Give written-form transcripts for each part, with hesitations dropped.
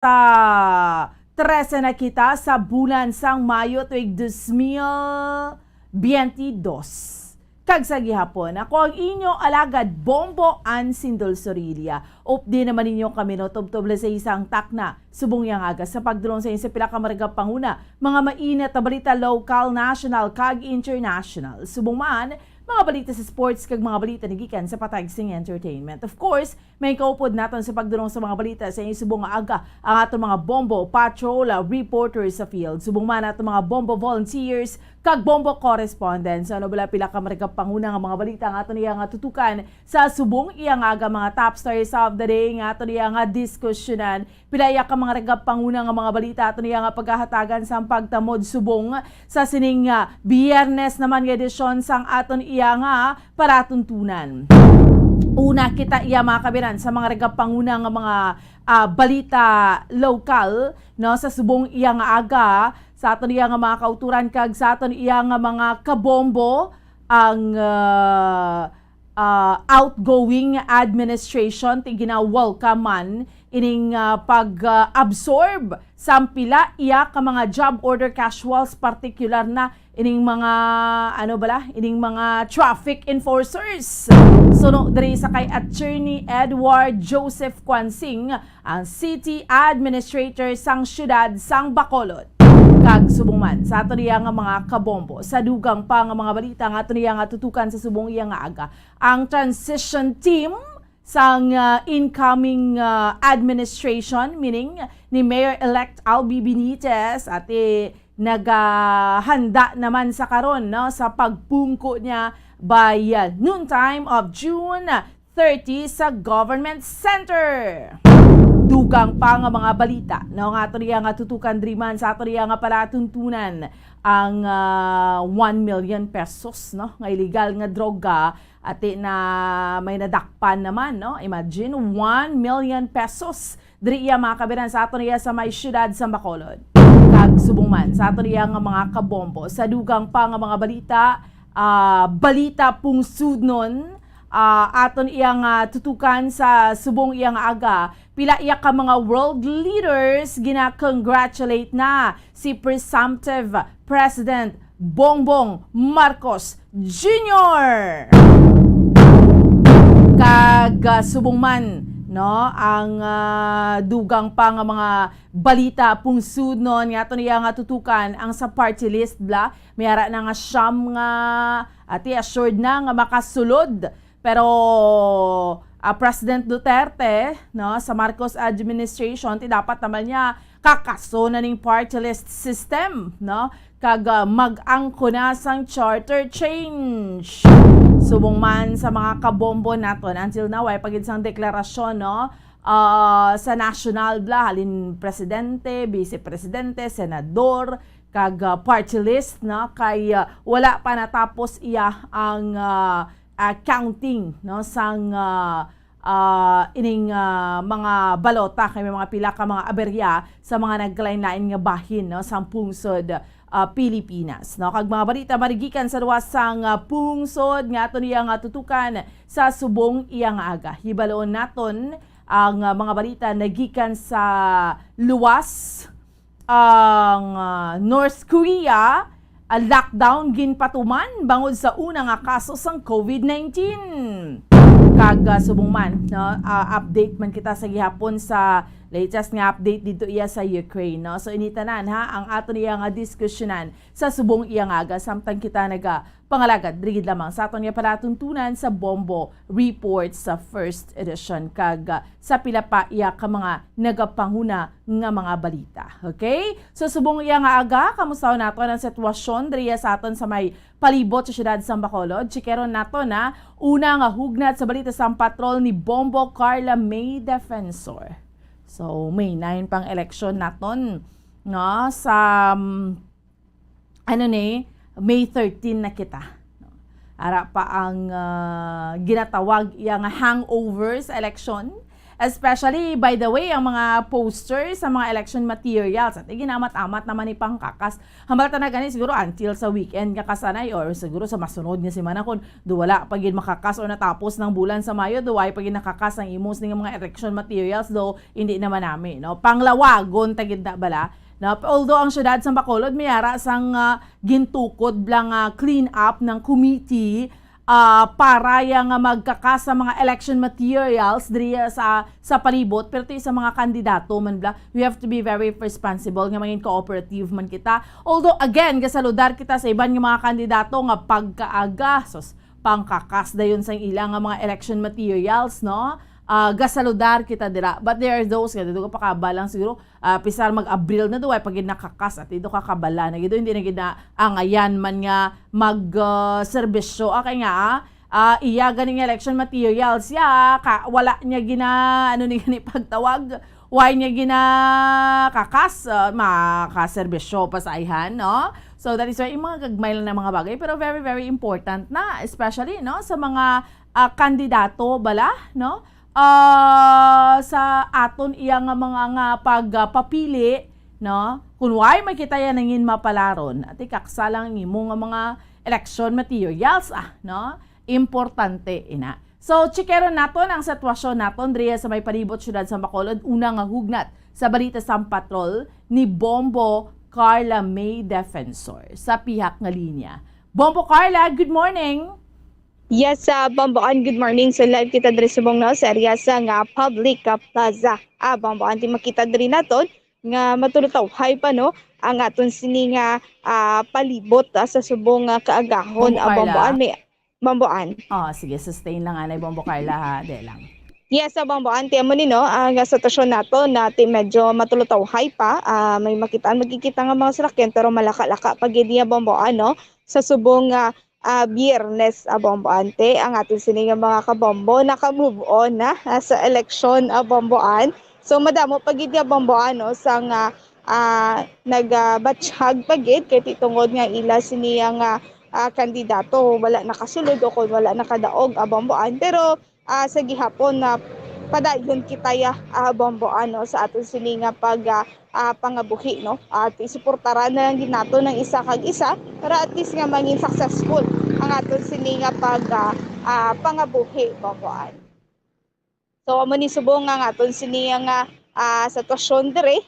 Sa 13 na kita sa bulan sang Mayo tuig 2022. Kag sa gihapon, ako ang inyong alagad Bombo Ann Sindol Sorilia. Updi naman ninyo kami no tubtoble sa isang takna subong yang aga sa pagdulong sa inyo sa pinakamaragap panguna, mga mainit na balita local, national, kag international. Subong man, mga balita sa sports kag mga balita ni gikan sa patagsing entertainment. Of course, may kaupod naton sa pagdulong sa mga balita sa inyo subong nga aga ang atong mga bombo, patrol, reporters sa field. Subong man atong mga bombo volunteers kag bombo correspondents. Ano bala pila ka maragap panguna nga mga balita nga aton iya nga tutukan sa subong iya nga aga mga top stories of the day nga aton iya nga diskusyonan. Pila iya ka mga ragap panguna nga mga balita aton iya nga paghahatagan sa pagtamod subong sa sining Biyernes naman nga edisyon sang aton iya nga paratuntunan. Una kita iya mga kabiran sa mga ragap panguna nga mga balita local no sa subong iya nga aga sa aton iya nga mga kauturan kag sa aton iya nga mga kabombo ang outgoing administration ti gina-welcome man ining pag-absorb sa pila iya ka mga job order casuals, particular na ining mga ining mga traffic enforcers. So diri sa kay Attorney Edward Joseph Quansing, ang City Administrator sang siyudad sang Bacolod. Kag subong man sa ato niya nga mga kabombo sa dugang pa nga mga balita nga ato niya nga tutukan sa subong iya nga aga ang transition team sang incoming administration, meaning ni Mayor-elect Albi Benitez at naghanda naman sa karon no sa pagpungko niya by noontime of June 30 sa Government Center. Dugang pa nga mga balita no nga ato niya nga tutukan driman sa ato niya nga palatuntunan ang 1 million pesos no nga illegal nga droga at na may nadakpan naman no. Imagine 1 million pesos diri iya mga kabiran sa ato niya sa may siyudad sa Bacolod. Kag subong man sa ato niya nga mga kabombo sa dugang pa nga mga balita balita pungsudnon aton iyang tutukan sa subong iyang aga pila iya ka mga world leaders gina-congratulate na si presumptive President Bongbong Marcos Jr. Kag subong man no ang dugang pa nga mga balita pungsudnon nga aton iya nga tutukan ang sa party list bla mayara na nga siyam nga ati assured na nga makasulod. Pero President Duterte no sa Marcos administration ti dapat naman niya kakaso na ning party list system no kag mag-angko na sang charter change. Subong man sa mga kabombo naton until now ay pagid sang deklarasyon no sa national bla halin presidente, vice presidente, senador kag party list no kay wala pa natapos iya ang counting no sang ining mga balota kay may mga pila ka mga aberya sa mga nagkalain-lain nga bahin no sang pungsod Pilipinas no kag mga balita marigikan sa luwas sang pungsod nga aton iya nga tutukan sa subong iya nga aga. Hibaloon naton ang mga balita nagikan sa luwas ang North Korea. Lockdown ginpatuman bangod sa una nga kaso sang COVID-19. Kag subong man no update man kita sa gihapon sa latest nga update dito iya sa Ukraine no. So initanan ha ang ato niya nga diskusyonan sa subong iya nga aga samtang kita naga pangalagad rigid lamang sa aton nga palatuntunan sa Bombo Report sa first edition kag sa pila pa iya ka mga nagapanguna nga mga balita. Okay? So subong iya nga aga kamusta nato ang sitwasyon diri sa aton sa may palibot sa siyudad sa Bacolod. Chikeron nato na una nga hugnat sa balita sa patrol ni Bombo Carla May Defensor. So May 9 pang election naton no sa May 13 na kita. Ara pa ang ginatawag iya nga hangover sa election. Especially, by the way, ang mga posters sa mga election materials at ginamat-amat naman ni pangkakas. Hamalta na gani siguro until sa weekend nga kasanay or siguro sa masunod nga semana kung duwala pagin makakas o natapos ng bulan sa Mayo, duway pagin nakakas ang imos ng mga election materials, though hindi naman namin. No? Panglawagon, tagid na bala. No, although ang syudad sa Bacolod mayara sang gintukod blang clean up ng committee para yang magkakas sa mga election materials diri sa palibot, pero sa mga kandidato man bla, we have to be very responsible nga maging cooperative man kita. Although again gasaludar kita sa iban nga mga kandidato nga pagkaaga sos pangkakas dayon sa ilang nga mga election materials, no? Gasaludar kita dira, but there are those nga dito pa kabalang siguro pisar mag-Abril na duway pag nakakas at dito kakabala na gito hindi na gina angayan man nga mag serbisyo kay nga iya ganing election materials wala niya gina ano ni gani pagtawag why niya gina kakas makaserbisyo pa sa ayhan, no? So that is why yung mga gagmay lang na mga bagay pero very very important na especially no sa mga kandidato bala, no? Sa aton iya nga mga nga pagpapili, no? Kunway makita yan nangin mapalaron at ikaksalang imo nga mga election materials no? Importante ina. So chikeron naton ang sitwasyon naton diriya sa may palibot syudad sa Bacolod. Una nga hugnat sa balita sa patrol ni Bombo Carla May Defensor sa pihak nga linya. Bombo Carla, good morning. Yes, Bamboan, good morning. So live kita diri sa Bongno sa area sa nga public plaza. Bamboan, ti makita diri naton nga matulutaw-hay pa no ang aton sini nga palibot sa subong kaagahon. Bamboan, may Bamboan. Sige, sustain lang anay Bombo Carla ha, de lang. Yes, Bamboan, ti mo ni no ang sitwasyon nato na ti medyo matulutaw-hay pa. May magkikita nga mga sasakyan pero malaka-laka pag niya Bamboan no sa subong Biyernes Bomboante ang ating sininga mga kabombo naka-move on na sa election Bomboan. So madamo pagid nga Bomboan no sang nagbatchag pagid kay titungod nga ila siniya nga kandidato wala nakasulod o kung wala nakadaog Bomboan pero sa gihapon na padayon kita Bomboan no sa ating sininga pag pangabuhi no at isuportaran na lang din nato ng isa kag isa para at least nga maging successful ang aton sini nga pag pangabuhi Bomboan. So amo ni subong nga aton sini nga sitwasyon dire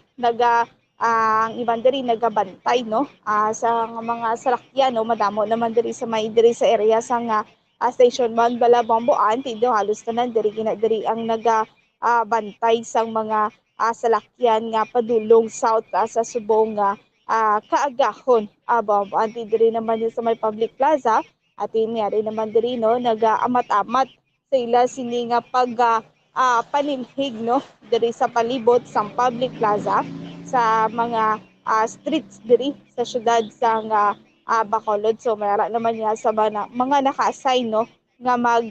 ang iban diri nagabantay no sa mga salakyan no madamo naman diri sa may diri sa area sa nga station man bala Bomboan tido halos tanan diri diri ang bantay sang mga salakyan nga padulong south sa subong kaagahon Bomboan diri naman yun sa may public plaza at iniyari naman diri no nag-amat-amat sa ila sini nga pag paninhig no diri sa palibot sa public plaza sa mga streets diri sa syudad sa Bacolod. So mayara naman niya sa mga naka-assign no nga mag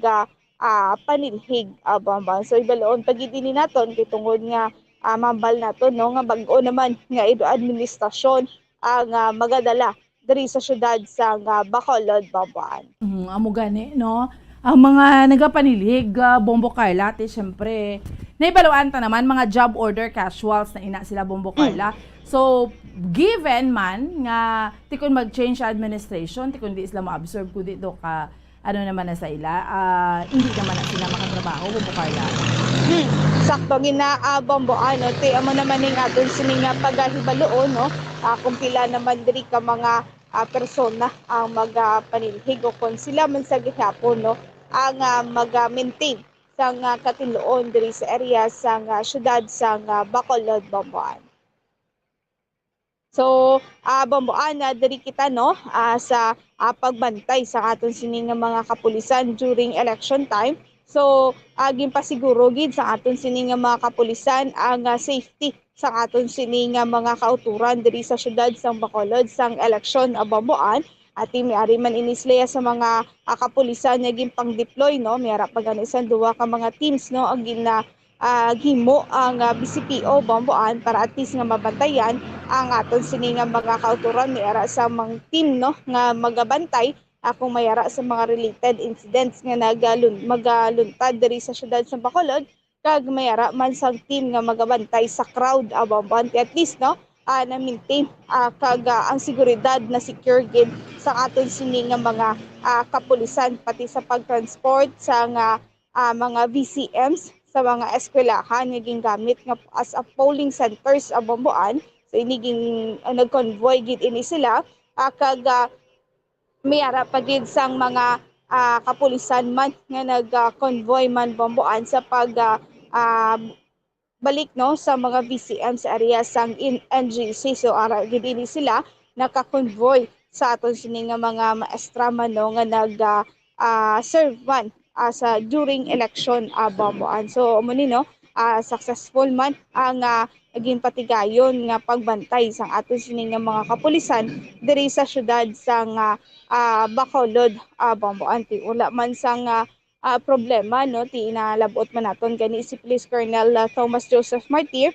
paninhig Bomboan. So ibaloon pagid ni naton kay tungod nga mambal naton no nga bag-o naman nga administrasyon ang magadala diri sa syudad sa Bacolod Bomboan. Amo gani no. Ang mga nagapanilig Bombo Carla ti syempre naibaluan ta naman mga job order casuals na ina sila Bombo Carla. So given man nga tikon mag-change administration tikon di sila ma-absorb ko dito ka ano naman na sa ila hindi naman na sila makatrabaho Bombo Carla. Sakto gina Bomboan no ti amo naman ning aton sini nga pagahibaloon no kung pila naman diri ka mga persona ang magpanilhig o kung sila man sa gihapon no ang mag-maintain sa katinuon diri sa area sa syudad sa Bacolod Bomboan. So Bomboan diri kita no sa pagbantay sa aton sini nga mga kapulisan during election time. So gimpasiguro gid sa aton sini nga mga kapulisan ang safety sa aton sini nga mga kauturan diri sa syudad sa Bacolod sang election Bomboan. At miari man inisleya sa mga kapulisan nga gimpang deploy no miara paganisan duwa ka mga teams no ang gimo ang BCPO Bomboan para at least nga mabantayan ang aton sini nga mga kauturan miara sa mga team no nga magabantay kung mayara sa mga related incidents nga magaluntad diri sa syudad sa Bacolod kag mayara man sang team nga magabantay sa crowd bambuan at least no na maintain kag ang seguridad na secure gid sa aton sini nga mga kapulisan pati sa pagtransport sa mga VCMs sa mga eskwelahan nga gingamit nga as a polling centers bambuan. So iniging nag-convoy gid ini sila kag mayara pa gid sang mga kapulisan man nga nag-convoy man bambuan sa pag balik no sa mga VCM sa area sang NGC. So ara gid ini sila naka-convoy sa aton sini nga mga maestra man no nga nag serve man sa during election bambuan. So mo ni no successful man ang naging patigayon nga pagbantay sang aton sini nga mga kapulisan diri sa syudad sang Bacolod bambuan. Ti wala man sang problema no ti inalabot man naton gani si Police Colonel Thomas Joseph Martir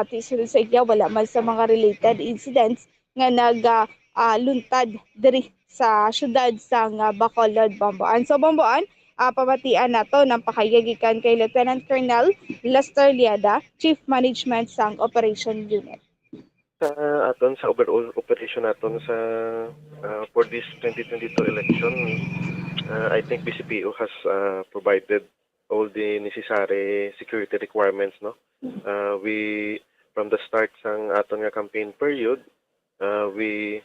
ti sulod sa igya wala man sa mga related incidents nga luntad diri sa syudad sang Bacolod bambuan. So bambuan pamatian nato ng pakayagikan kay Lieutenant Colonel Lester Liada, Chief Management sang Operation Unit. Sa aton sa overall operation naton sa for this 2022 election, I think BCPO has provided all the necessary security requirements, no. We from the start sang aton nga campaign period, we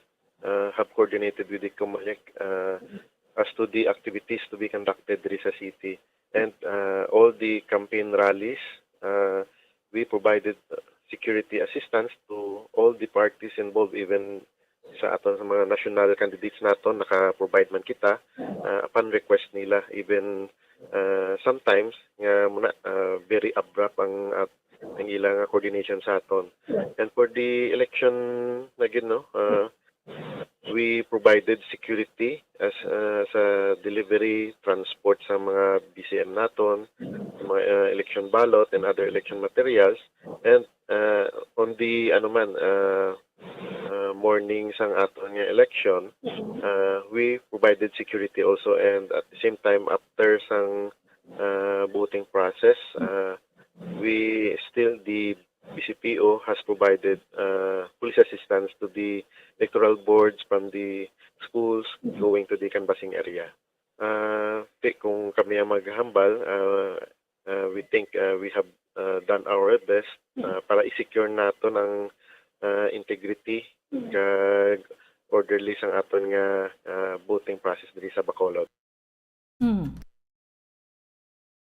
have coordinated with the Comelec as to the activities to be conducted diri sa city, and all the campaign rallies we provided security assistance to all the parties involved, even sa aton sa mga national candidates naton naka-provide man kita upon request nila, even sometimes nga muna very abrupt ang ilang coordination sa aton. And for the election again, no, we provided security as sa delivery transport sa mga BCM naton, mga election ballot and other election materials. And on the morning sang aton nga election, we provided security also, and at the same time after sang voting process, we still the BCPO has provided police assistance to the electoral boards from the schools going to the canvassing area. Kung kami ang maghambal, we think we have done our best para i-secure nato ng integrity kag orderly sang aton nga voting process diri sa Bacolod.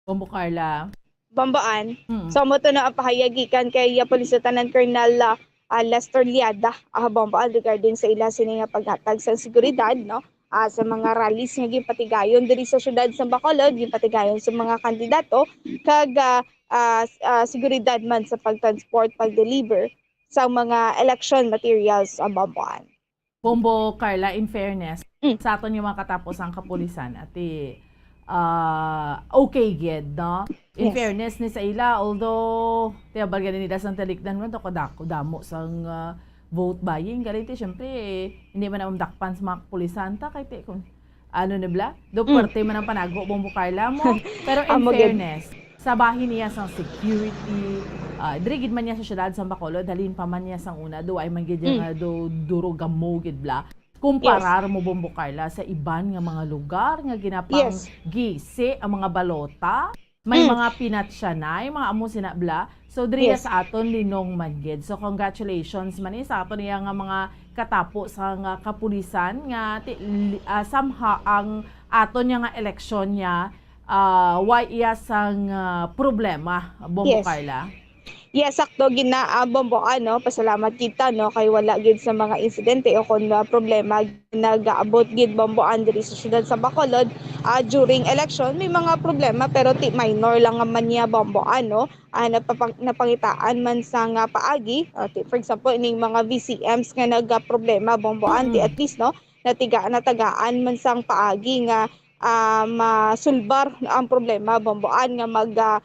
Bombo Carla. Bambaan. So mo to na pahayagikan kay Police Lieutenant Colonel Lester Liada bambaan regarding sa ila sini nga paghatag sa seguridad no sa mga rallies nga ginpatigayon diri sa syudad sa Bacolod, ginpatigayon sa mga kandidato kag seguridad man sa pagtransport, pag-deliver sa mga election materials bambaan. Bombo Carla, in fairness, sa aton yung mga katapos ang kapulisan at okay gid, no? In Yes. fairness ni sa ila, although tiyabal ganin nila sang talikdan mo to kadako damo sang vote buying galiti syempre hindi man na dakpan sa mga kapulisan ta kay te kung ano na bla do parte man ang panago Bombo Carla mo, pero in Amo gid. fairness sa bahin niya sang security, diri gid man niya sa syudad sa Bacolod, dalin pa man niya sang una do ay man gid nga do duro gamo gid bla. Kumparar mo Bombo Carla sa iban nga mga lugar nga ginapang Yes. gisi ang mga balota, may mga pinatsyanay, mga amo sinabla. So diri Yes. sa aton linong man gid. So congratulations man sa aton niya nga mga katapo sa nga kapulisan nga somehow ang aton niya nga eleksyon niya why iya sang problema Bombo Yes. Carla. Yes, sakto ginaabomboan no. Pasalamat kita no kay wala gid sa mga insidente o kun problema nagaabot gid bomboan diri sa syudad sa Bacolod during election. May mga problema pero minor lang man niya bomboan no. Napangitaan man sa nga paagi, for example ining mga VCMs nga nagaproblema bomboan at least no natagaan man sang paagi nga masulbar ang problema bomboan nga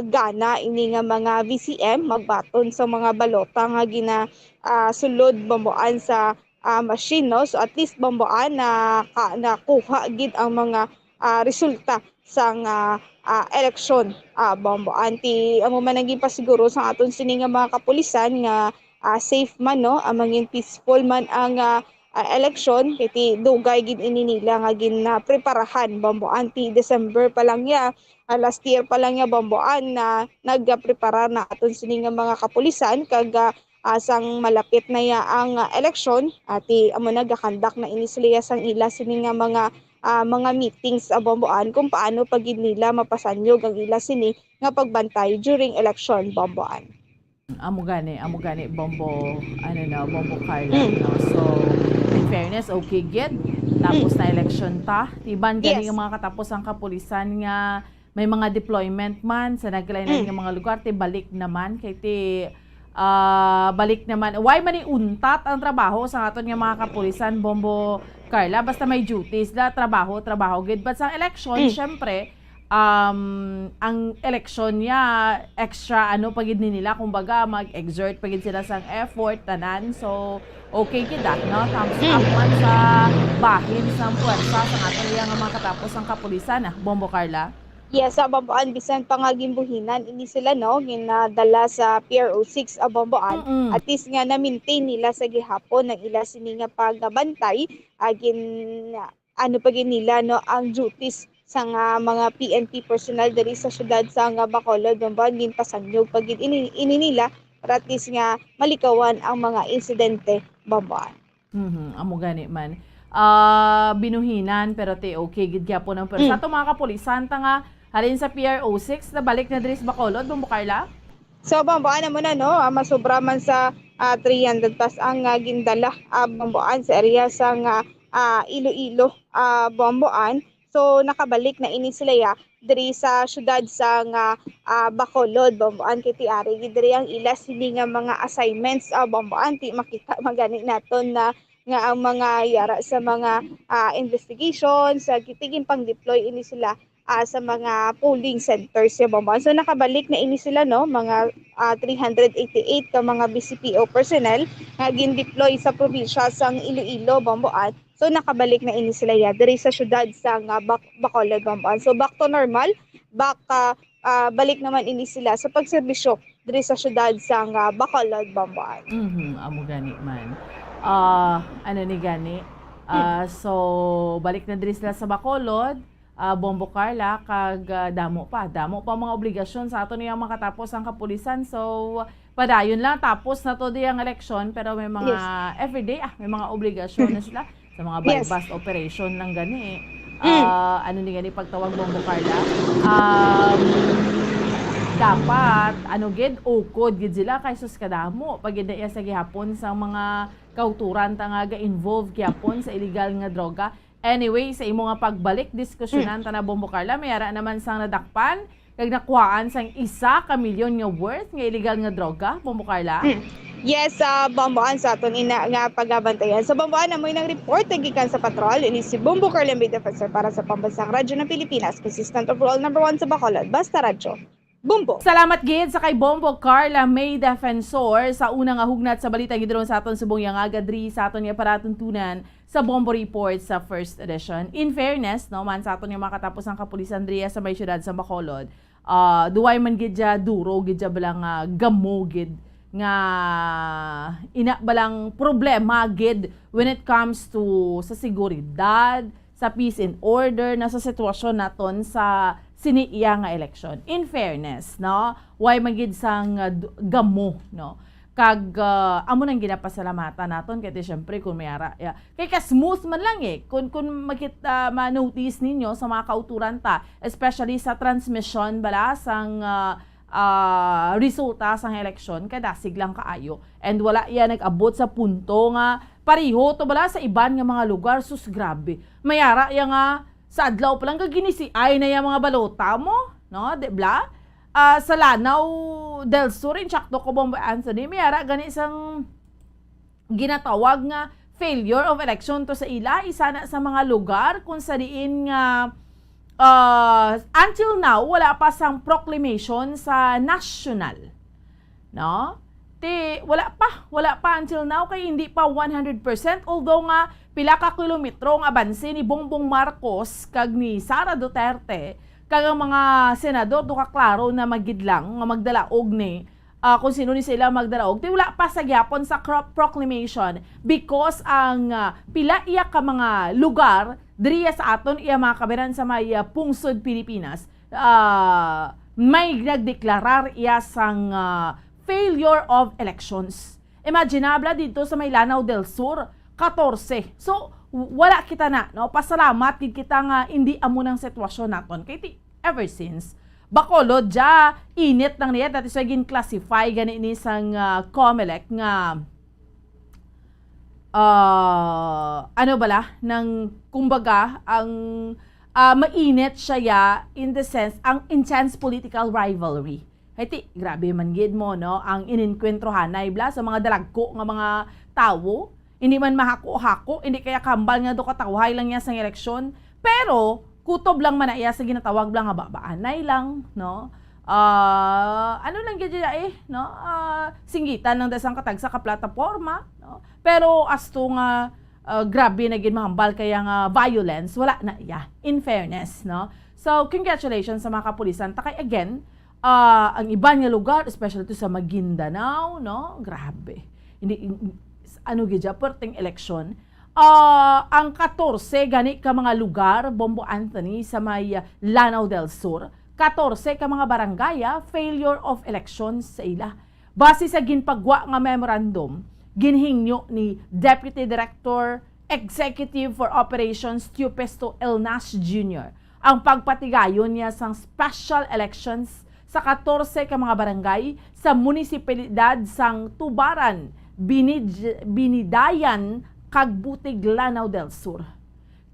gana ini nga mga VCM magbaton sa mga balota nga sulod bomboan sa machine no. So at least bomboan na nakuha gid ang mga resulta sang eleksyon bomboan. Ti amo man naging pasiguro sa aton sini nga mga kapulisan nga safe man no, mangin peaceful man ang eleksyon kiti dugay gid ini nila nga preparahan bomboan. Ti December pa lang ya, last year pa lang ya bomboan na nagprepara na aton sini nga mga kapulisan kag sang malapit na ya ang eleksyon ati amo nagakandak na ini sila sang ila sini nga mga meetings bomboan kung paano pagid nila mapasanyog ang ila sini nga pagbantay during election bomboan. Amo gani Bombo, Bombo Carla, no? So, in fairness, okay gid. Tapos na election ta. Tiban gani Yes. ang mga katapos ang kapulisan nga may mga deployment man sa naglain nga mga lugar, ti balik naman kay ti balik naman. Why man untat ang trabaho sa aton nga mga kapulisan, Bombo Carla, basta may duties da trabaho gid. But sa election, syempre, ang election niya extra pagid ni nila kumbaga mag-exert pagid sila sang effort tanan, so okay gid no, thumbs up man sa bahin sang puwersa sa aton nga mga katapos ang kapulisan Bombo Carla. Yes, bomboan bisan pangagimbuhinan ini sila no ginadala sa PRO 6 bomboan. At least nga na-maintain nila sa gihapon ng ila sini nga pagbantay pagid nila no ang duties sa mga PNP personnel diri sa syudad sa Bacolod bomboan gin pasanyog pagid ini nila para at least nga malikawan ang mga insidente bomboan. Amo gani man. Binuhinan pero te okay gid gyapon ang pero sa ato mga kapulisan ta nga halin sa PRO 6 na balik na diri sa Bacolod, Bombo Carla. So bomboan na muna no, masobra man sa 300 plus ang gindala bomboan sa area sa Iloilo bomboan. So nakabalik na ini sila ya diri sa syudad sa Bacolod bomboan kiti ari diri ang ila sini nga mga assignments bomboan ti makita magani naton na nga ang mga yara sa mga investigation sa kitigin pang deploy ini sila sa mga polling centers sa bomboan. So nakabalik na ini sila no, mga 388 ka mga BCPO personnel nga gin-deploy sa probinsya sang Iloilo bomboan. So nakabalik na ini sila ya diri sa syudad sa Bacolod bomboan. So back to normal, balik naman ini sila sa pagserbisyo diri sa syudad sa Bacolod bomboan. Amo gani man. Ni gani. So balik na diri sila sa Bacolod. Bombo Carla kag damo pa mga obligasyon sa ato niyang makatapos ang kapulisan, so padayon lang tapos na to ang eleksyon pero may mga everyday may mga obligasyon na sila sa mga bypass operation lang gani ni gani pagtawag Bombo Carla, dapat gid ukod gid sila kay sus kadamo pag iya sa gihapon sa mga kauturan ta nga ga-involve gyapon sa illegal nga droga. Anyway, sa imo nga pagbalik diskusyonan ta na Bombo Carla, mayara naman sang nadakpan kag nakuhaan sang 1 ka milyon nga worth nga illegal nga droga, Bombo Carla. Yes, bomboan sa aton ina nga pagabantayan. Sa bomboan na mo nang report gikan sa patrol ini si Bombo Carla May Defensor para sa Pambansang Radyo ng Pilipinas, consistent of role number 1 sa Bacolod, Basta Radyo. Bumbo. Salamat gid sa kay Bombo Carla May Defensor sa unang hugnat sa balita gidron sa aton subong yang agadri sa aton nga paratuntunan sa Bombo Report sa first edition. In fairness, no man sa aton nga makatapos ang kapulisan diriya sa may syudad sa Bacolod, duway man gid duro gid balang gamo gid nga ina balang problema gid when it comes to sa seguridad, sa peace and order na sa sitwasyon naton sa siniiya nga election. In fairness, no, why magid sang gamo, no, kag amo nang ginapasalamatan naton kay syempre kung mayara kay ka smooth man lang kung makita ma-notice ninyo sa mga kauturan ta, especially sa transmission bala sang resulta sang eleksyon kadasig lang kaayo and wala yan nag-abot sa punto nga pariho to bala sa iban nga mga lugar. Sus grabe mayara ya nga sa adlaw pa lang kaginisi ay na yung mga balota mo, no? Debla? Sa Lanao del Sur, in Chacto, Bombo Anthony, mayara gani isang ginatawag nga failure of election to sa ila. Isa na sa mga lugar kung sariin nga until now, wala pa sang proclamation sa national. No? Wala wala pa until now kay hindi pa 100%, although nga pila ka kilometro ang abanse ni Bongbong Marcos kag ni Sara Duterte kag ang mga senador do ka klaro na magidlang nga magdalaog ni kung sino ni sila magdalaog. Di wala pa sa gyapon sa proclamation because ang pila iya ka mga lugar diriya sa aton iya mga kabiran sa may pungsod Pilipinas, may nagdeklarar iya sang failure of elections. Imaginable dito sa may Lanao del Sur, 14. So, wala kita na, no? Pasalamat kita nga hindi amo ng sitwasyon naton. Kaya ever since, Bacolod, init lang niya, dati sa classify gani ni sang COMELEC nga ano bala, ng kumbaga, ang mainit siya in the sense, ang intense political rivalry. Haiti, grabe man gid mo, no? Ang ininkwentro hanay bla sa mga dalagko nga mga tawo, hindi man mahako-hako, hindi kaya kambal nga do katawhay lang niya sa eleksyon, pero kutob lang man na iya sa ginatawag lang nga babaanay lang, no? Ano lang gid no? Singgitan ng dasang katag sa plataporma, no? Pero as to nga grabe na gid mahambal kaya nga violence, wala na iya, in fairness, no? So congratulations sa mga kapulisan. Takay again, ang iba nga lugar, especially to sa Maguindanao, no? Grabe. Hindi ano gid perting election. Ang 14 gani ka mga lugar, Bombo Anthony sa may Lanao del Sur, 14 ka mga barangaya, failure of elections sa ila. Base sa ginpagwa nga memorandum, ginhingyo ni Deputy Director Executive for Operations Teopesto Elnas Jr. ang pagpatigayon niya sang special elections sa 14 ka mga barangay sa munisipalidad sang Tubaran, Binidayan, kag Butig, Lanao del Sur.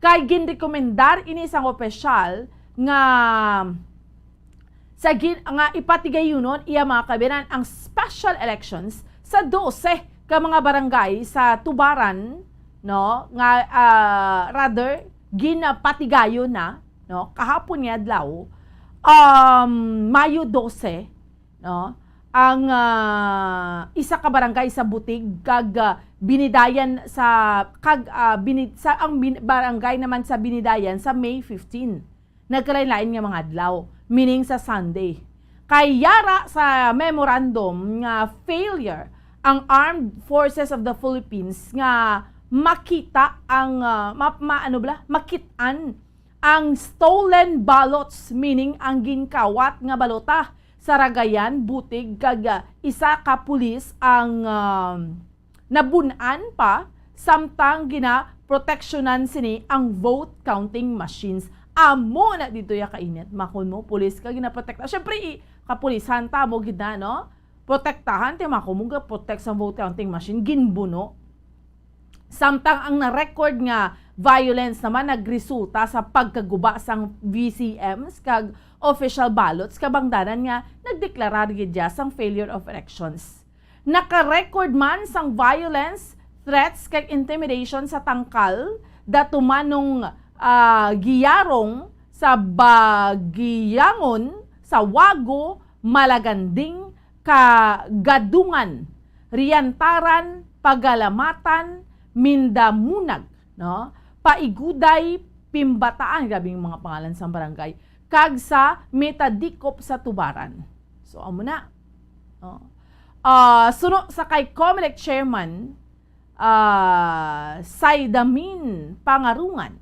Kay ginrekomendar ini sang opisyal nga nga ipatigayonon iya mga kabinan ang special elections sa 12 ka mga barangay sa Tubaran, no, nga rather ginapatigayon na, no, kahapon nga adlaw, Mayo 12, no, ang isa ka barangay sa Butig kag Binidayan sa barangay naman sa Binidayan sa May 15. Nagkalain-lain nga mga adlaw, meaning sa Sunday. Kay yara sa memorandum nga failure ang Armed Forces of the Philippines nga makita ang makitaan ang stolen ballots, meaning ang ginkawat nga balota sa Ragayan, Butig kag isa ka pulis ang nabunan pa samtang proteksyonan sini ang vote counting machines. Amo na dito ya kainit, makon mo pulis ka ginaprotekta. Syempre kapulisan ta mo gid na, no? Protektahan ti makumuga protect sa vote counting machine ginbuno. Samtang ang na-record nga violence naman nagresulta sa pagkaguba sang VCMs kag official ballots kabangdanan nga nagdeklarar gid sang failure of elections. Naka-record man sang violence, threats kag intimidation sa tangkal datumanong giyarong sa Bagiyangon, sa Wago, Malaganding, Kagadungan, Riantaran, Pagalamatan, Mindamunag, no? Paiguday, Pimbataan, grabing mga pangalan sa barangay, kag sa Metadikop sa Tubaran. So amo na. No? Suno sa kay COMELEC Chairman Saidamin Pangarungan,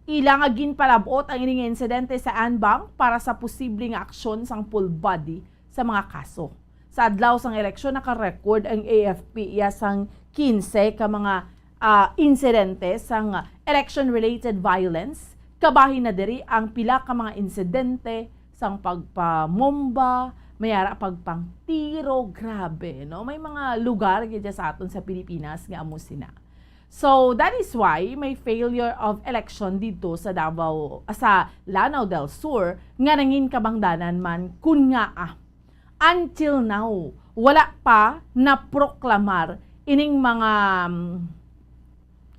ilang agin palabot ang ining insidente sa Anbang para sa posibleng aksyon sang full body sa mga kaso. Sa adlaw sang eleksyon, naka-record ang AFP sang 15 ka mga insidente sang election-related violence. Kabahin na diri ang pila ka mga insidente sang pagpamomba, mayara pagpangtiro, grabe, no? May mga lugar gid sa aton sa Pilipinas nga amo sina. So that is why may failure of election dito sa Davao, sa Lanao del Sur nga nangin kabangdanan man kun nga until now wala pa na proklamar ining mga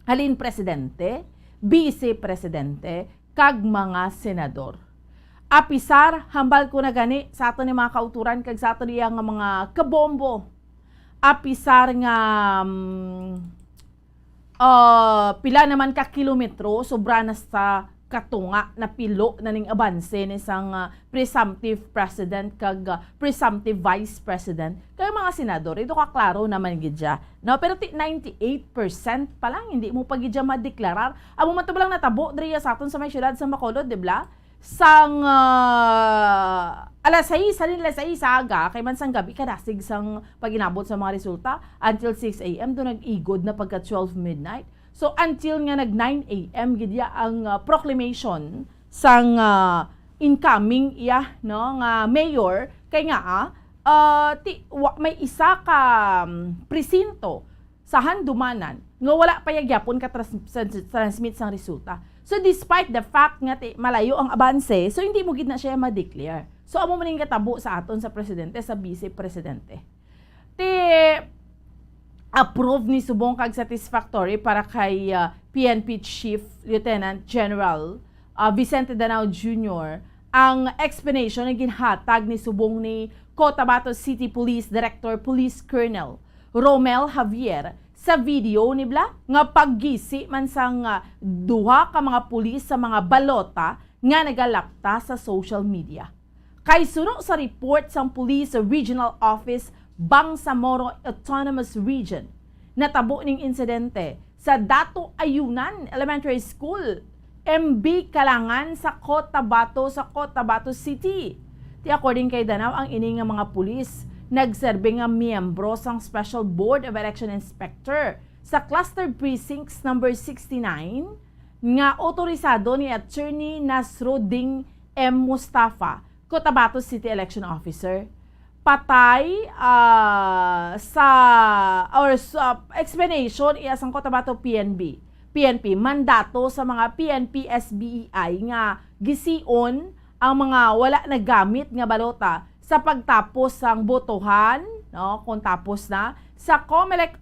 halin presidente, vice-presidente kag mga senador. Apisar hambal ko na gani sa aton ni mga kauturan kag sa aton nga mga kabombo. apisar nga pila naman ka kilometro sobra na sa katunga na pilo na ning abanse ni isang presumptive president kag presumptive vice president kay mga senador ito ka klaro naman gidya no pero 98% pa lang hindi mo pa gidya madeklarar amo man to lang natabo diriya sa aton sa may syudad sa Bacolod di ba sang alas 6 aga kay man sang gabi kadasig sang paginabot sa mga resulta until 6 AM do nag-igod na pagka 12 midnight. So until nga nag 9 AM gidya ang proclamation sang incoming no nga mayor kay nga may isa ka presinto sa handumanan nga wala pa yagyapon ka transmit sang resulta. So despite the fact nga malayo ang abanse, so hindi mo gid na siya ma-declare. So amo man ning katabo sa aton sa presidente sa vice presidente. Approve ni subong kag satisfactory para kay PNP Chief Lieutenant General Vicente Danao Jr. ang explanation na ginhatag ni subong ni Cotabato City Police Director Police Colonel Romel Javier sa video ni Bla nga paggisi man sang duha ka mga pulis sa mga balota nga nagalapta sa social media. Kay suno sa report sang Police Regional Office Bangsamoro Autonomous Region, natabo ning insidente sa Dato Ayunan Elementary School, MB Kalangan sa Cotabato City. According kay Danao, ang ini nga mga pulis nagserbe nga miyembro sang Special Board of Election Inspector sa Cluster Precincts number 69 nga otorisado ni Attorney Nasruddin M. Mustafa, Cotabato City Election Officer. Patay sa explanation iyasang Cotabato PNP mandato sa mga PNP SBEI nga gision ang mga wala na gamit nga balota sa pagtapos sang botohan no kung tapos na sa COMELEC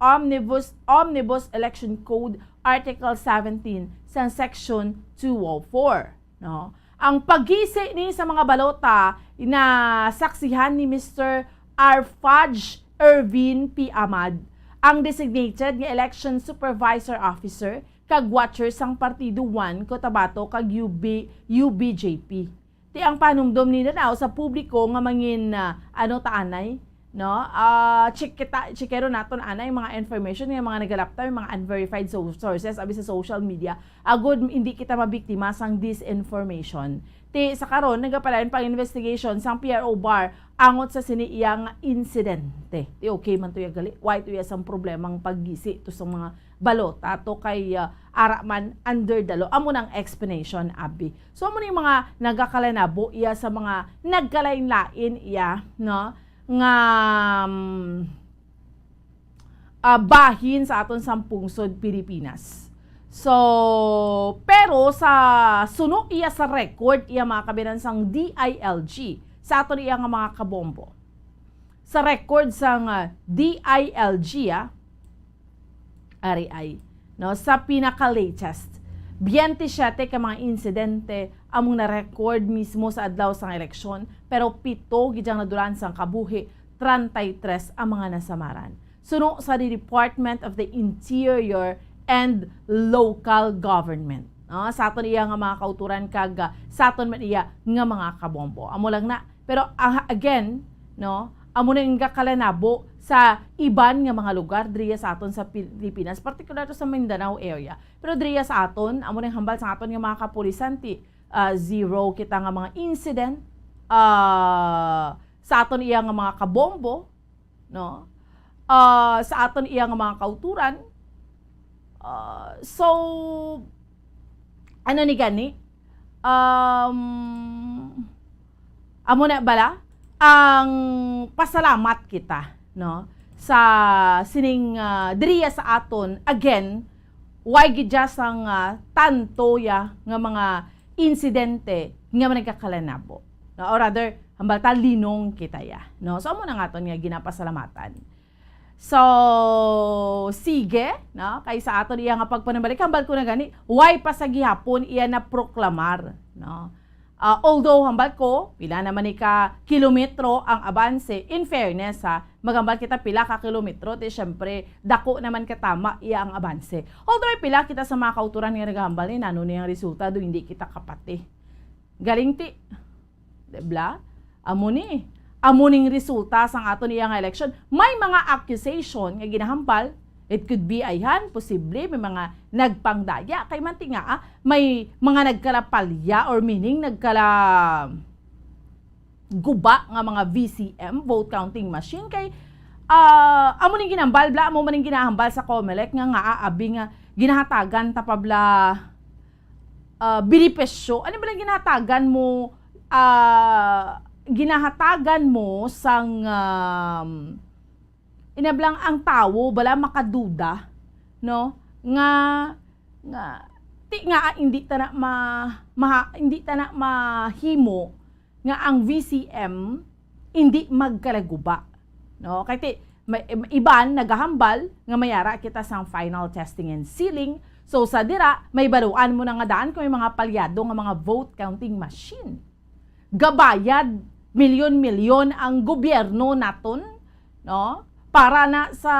Omnibus Election Code Article 17 sa Section 204 no. Ang paggisi ni sa mga balota na saksihan ni Mr. Arfaj Ervin P. Ahmad, ang designated nga Election Supervisor Officer kag watcher sang Partido 1 Cotabato kag UBJP. Ti ang panumdom ni Danao sa publiko nga mangin taanay no checkero naton anay mga information nga mga nagalapta mga unverified sources abi sa social media agud hindi kita mabiktima sang disinformation ti sa karon nagapalayon pang investigation sang PRO bar angot sa siniyang insidente ti okay man to gali why to sang problemang paggisi to sa mga balota to kay ara man under the law amo nang explanation abi so amo ni mga nagakalanabo iya sa mga nagkalain-lain iya no nga bahin sa aton sampungsod Pilipinas. So, pero sa suno iya sa record iya mga kabinansang DILG sa aton iya nga mga kabombo. Sa record sang DILG RI no sa pinaka-latest 27 ka mga insidente among na-record mismo sa adlaw sang eleksyon pero 7 gidyang naduran sang kabuhi 33 ang mga nasamaran. Suno sa Department of the Interior and Local Government. No? Sa aton iya nga mga kauturan kag sa aton man iya nga mga kabombo. Amo lang na. Pero again, no, amo na nga kalanabo sa iban nga mga lugar diriya sa aton sa Pilipinas, particular to sa Mindanao area. Pero diriya sa aton, amo na hambal sa aton nga mga kapulisan zero kita nga mga incident sa aton iya nga mga kabombo, no? Sa aton iya nga mga kauturan. So ano ni gani? Amo na bala ang pasalamat kita no sa sining diriya sa aton again why gidya sang tanto ya nga mga insidente nga nagkakalanabo no or rather hambal ta linong kita ya no so amo na nga aton nga ginapasalamatan so sige no kay sa aton iya nga pagpanabalik hambal ko na gani why pa sa gihapon iya na proklamar no Although hambal ko, pila naman ni ka kilometro ang abanse, in fairness ha, magambal kita pila ka kilometro, ti syempre, dako naman katama iya ang abanse. Although pila kita sa mga kauturan nga nagahambal ni nano niyang resulta do hindi kita kapati. Galing ti, debla? Amuning resulta sang ato niyang election, may mga accusation nga ginahambal. It could be ayhan, posible may mga nagpangdaya kay manti nga may mga nagkalapalya or meaning guba nga mga VCM, vote counting machine kay amo ning ginambal bla amo maning ginahambal sa COMELEC nga abi nga ginahatagan tapabla binipesyo. Ano ba lang ginahatagan mo sang inablang ang tao bala makaduda no nga hindi ta na mahimo nga ang VCM hindi magkalaguba no kay iban nagahambal nga mayara kita sang final testing and sealing, so sa dira may baruan mo na nga daan kung may mga palyado nga mga vote counting machine gabayad milyon-milyon ang gobyerno naton no para na sa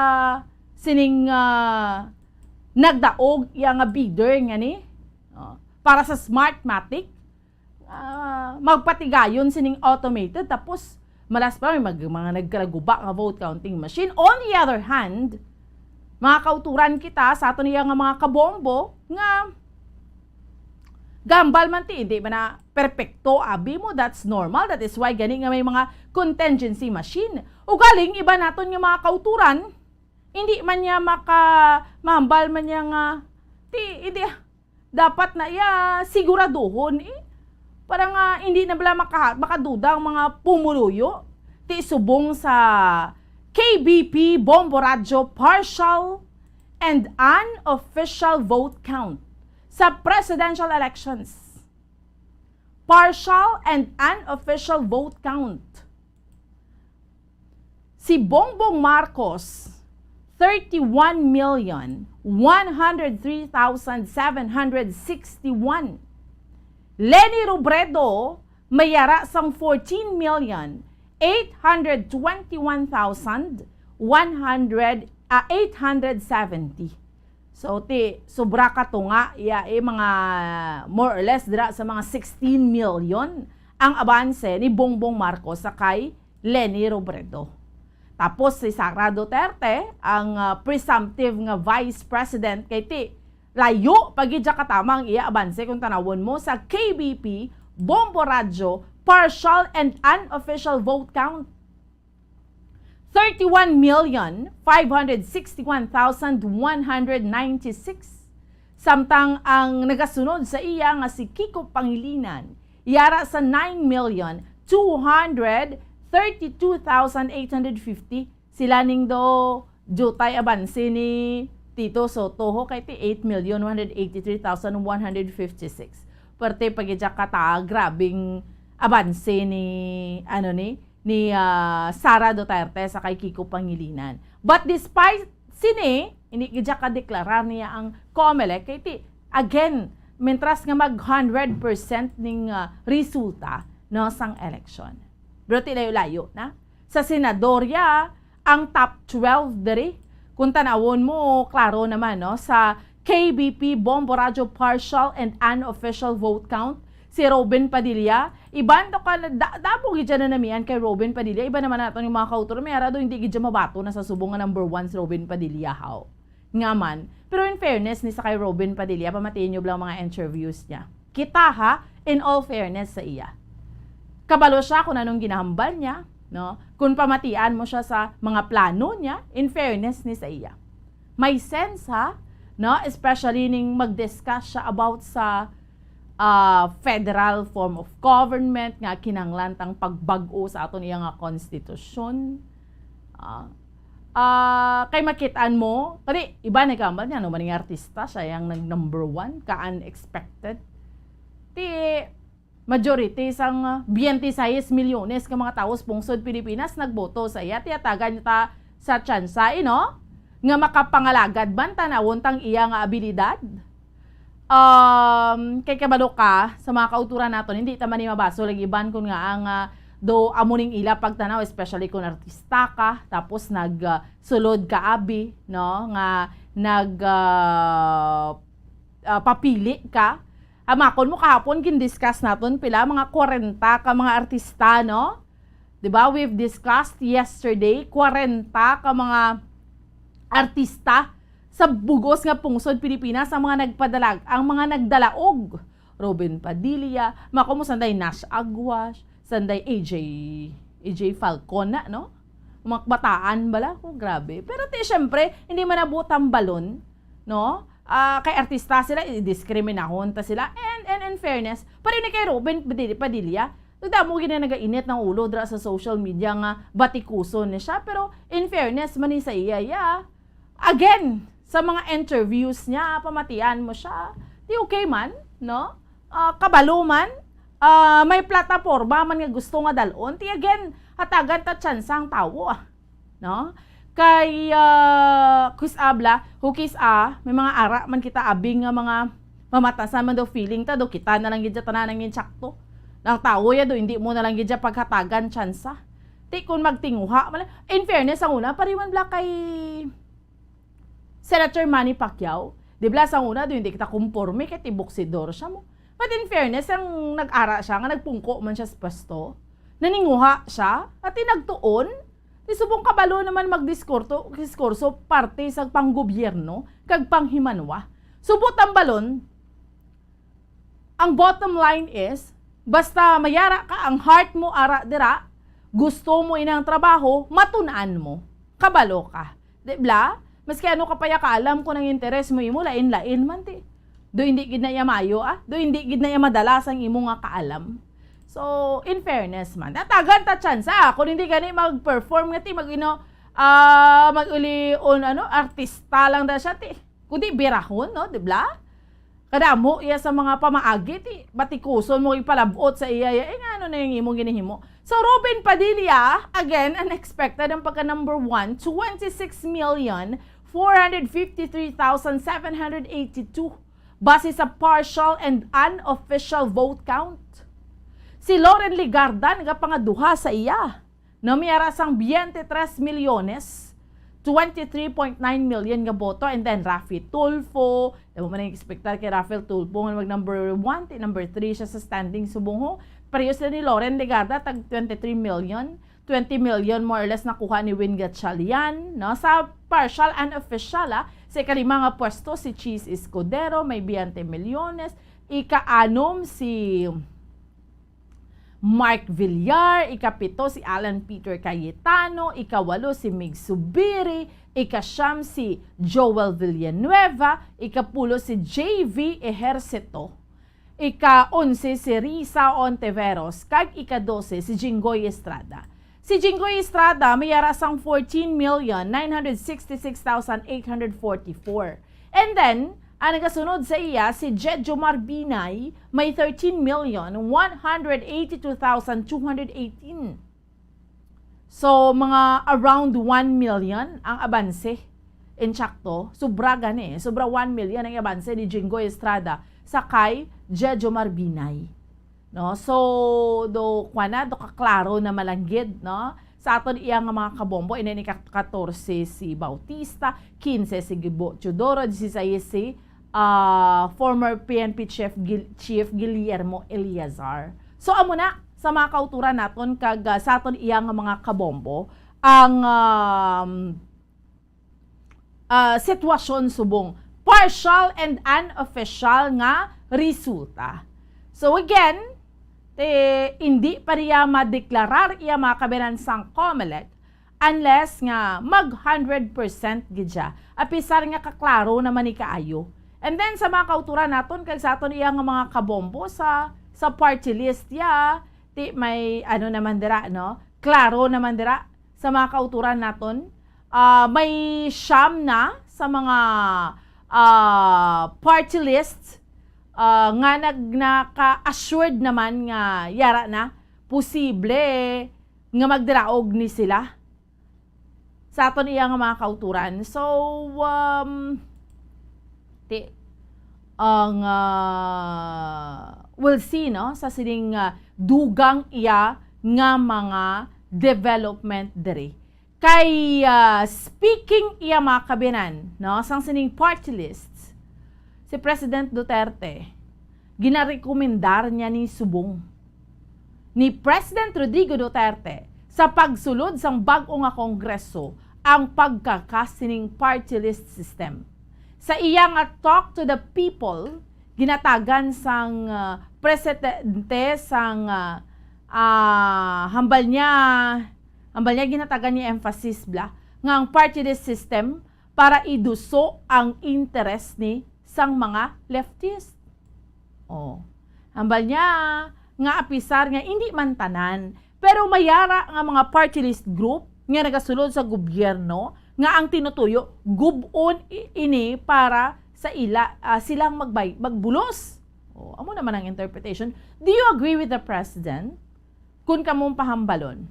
sining nagdaog yang bidder nga ni para sa Smartmatic magpatigayon sining automated tapos malas pa may mga nagkalaguba nga vote counting machine. On the other hand, mga kauturan kita sa ato niya nga mga kabombo nga gambal man ti, hindi man na perpekto abi mo, that's normal. That is why gani nga may mga contingency machine. O galing, iba naton nga mga kauturan, hindi man niya mahambal man niya nga, hindi, dapat na iya siguraduhon para nga hindi na bala makaduda ang mga pumuluyo. Ti subong sa KBP Bombo Radyo partial and unofficial vote count sa presidential elections. Partial and unofficial vote count. Si Bongbong Marcos, 31,103,761. Leni Robredo, mayara sang 14,821,870. So, sobra ka to nga, mga more or less dira sa mga 16 million ang abanse ni Bongbong Marcos sa kay Leni Robredo. Tapos si Sara Duterte, ang presumptive nga vice president kay layo pagidya katamang iya abanse kung tanawon mo sa KBP Bombo Radyo partial and unofficial vote count. 31,561,196. Samtang ang nagasunod sa iya nga si Kiko Pangilinan, iyara sa 9,232,850. Sila ning do jutay abanse ni Tito Soto kay 8,183,156. Parte pagidya kata grabing abanse ni Sara Duterte sa kay Kiko Pangilinan. But despite hindi gidya ka-deklarar niya ang COMELEC kay again, mentras nga mag 100% ning resulta no sang election. Pero layo-layo na. Sa senadorya, ang top 12 diri. Kung tanawon mo, klaro naman no, sa KBP Bombo Radyo partial and unofficial vote count, si Robin Padilla, iban to ka, dabo gidya na namian kay Robin Padilla, iba naman natin yung mga kautor, may arado hindi gidya mabato na sa subong nga number 1 si Robin Padilla, how? Nga man. Pero in fairness, ni sa kay Robin Padilla, pamatiin nyo lang mga interviews niya. Kita ha, in all fairness sa iya. Kabalo siya kung anong ginahambal niya, no? Kung pamatian mo siya sa mga plano niya, in fairness ni sa iya. May sense ha, no? Especially ning mag-discuss siya about sa federal form of government nga kinanglantang pagbag-o sa aton iya nga konstitusyon. Kay makitaan mo, kani iba nagambal niya no maning artista siya yang nag number 1 ka unexpected. Majority sang 26 milyones ka mga taos pungsod Pilipinas nagboto sa iya, tiyatagan ta sa tsansa nga makapangalagad man tanawon tang iya nga abilidad. kay kabalo ka sa mga kauturan naton, hindi ta man ni mabaso lagi ban kun nga ang do amuning ila pagtanaw, especially kung artista ka tapos sulod ka abi, no, nga papili ka. Amakon mo kahapon kin-discuss naton pila mga 40 ka mga artista, no? 'Di ba? We've discussed yesterday 40 ka mga artista sa bugos nga pungsod Pilipinas ang mga nagpadalag, ang mga nagdalaog. Robin Padilla, mako mo sanday Nash Aguas, sanday AJ Falcona, no? Mga bataan bala ko, grabe. Pero syempre, hindi man abot ang balon, no? Kay artista sila, i-discriminahon ta sila. And in fairness, parin ni kay Robin Padilla, nagdamo gina nagainit ng ulo dra sa social media nga batikuson ni siya. Pero in fairness, man sa iya, again, sa mga interviews niya, pamatian mo siya, di okay man, no? Kabalo man, may plataforma man nga gusto nga dalon, ti again, hatagan ta chance ang tawo, no? Kay Chris Abla, may mga ara man kita abing nga mga mamatasan man daw feeling ta, do kita na lang gidya tanan ng insakto. Nang tawo ya do, hindi mo na lang gidya paghatagan chance. Ti kung magtinguha, in fairness, ang una, pariman bla kay Senator Manny Pacquiao, di ba sa una, doon hindi kita kumporme kay tiboksidor siya mo. But in fairness, ang nag-ara siya, nga nagpungko man siya sa pasto, naninguha siya, at tinagtuon, isubong kabalo naman diskurso parte sa panggobyerno, kag panghimanwa. Subot ang balon, ang bottom line is, basta mayara ka, ang heart mo ara dira, gusto mo inang trabaho, matunaan mo, kabalo ka. Di ba? Maski ano kapaya ka alam ko ng interes mo imo, lain-lain man ti. Do hindi gid na iya mayo, do hindi gid na iya madalas ang imo nga kaalam. So, in fairness man, natagan ta chance, kung hindi gani mag-perform nga ti, mag-uli artista lang da siya ti. Kundi birahon, no, di ba? Kadamo iya sa mga pamaagi ti, batikuson mo ipalabot sa iya, ano na yung imong ginihimo. So, Robin Padilla, again, unexpected ang pagka number 1, 26,453,782 base sa partial and unofficial vote count. Si Loren Ligarda, nagapangaduha sa iya, na mayara sang 23 milyones, 23.9 million nga boto, and then Rafi Tulfo, mo man expectar kay Rafael Tulfo, nga mag number 1, number 3 siya sa standing subong. Parehas na ni Loren Ligarda, tag 23 million. 20 million more or less nakuha ni Win Gatchalian, no? Sa partial and official, sa ikalima nga pwesto si Cheese Escudero, may 20 milyones. Ika-anom si Mark Villar, ika-7 si Alan Peter Cayetano, ika-8 si Mig Subiri, ika-9 si Joel Villanueva, ika-10 si JV Ejercito, ika-11 si Risa Ontiveros, kag ika-12 si Jinggoy Estrada. Si Jinggoy Estrada may yarasang 14,966,844. And then, ang nagasunod sa iya, si Jedjo Marbinay, may 13,182,218. So, mga around 1 million ang abanse. Insakto, sobra gani. Sobra 1 million ang abanse ni Jinggoy Estrada sa kay Jedjo Marbinay. No? So, do kaklaro na malanggid, no? Sa aton iya nga mga kabombo, inani 14 si Bautista, 15 si Gibo Teodoro, 16 si former PNP Chief Guillermo Eliazar. So, amo na sa mga kauturan naton kag sa aton iya nga mga kabombo ang sitwasyon subong partial and unofficial nga resulta. So again, hindi pa riya madeklarar iya mga kabinansang COMELEC unless nga mag 100% gidya. Apisar nga kaklaro naman ni kaayo. And then sa mga kauturan naton kag sa aton iya nga mga kabombo sa party list ya, may ano naman dira, no? Klaro naman dira sa mga kauturan naton. May siyam na sa mga party list nga naka-assured naman nga yara na posible nga magdiraog ni sila sa aton iya nga mga kauturan. So ang we'll see no sa sining dugang iya nga mga development diri. Kay speaking iya mga kabinan no sang sining party lists, si President Duterte ginarekomendar niya ni subong ni President Rodrigo Duterte sa pagsulod sang bag-o nga kongreso ang pagkakasining party list system. Sa iya nga talk to the people, ginatagan sang presidente sang hambal niya ginatagan niya emphasis nga ang party list system para iduso ang interest ni sang mga leftist. Hambal niya nga apisar nga hindi man tanan, pero mayara nga mga party list group nga nagasulod sa gobyerno nga ang tinutuyo gubon ini para sa silang magbulos. Amo naman ang interpretation. Do you agree with the president? Kung kamong pahambalon,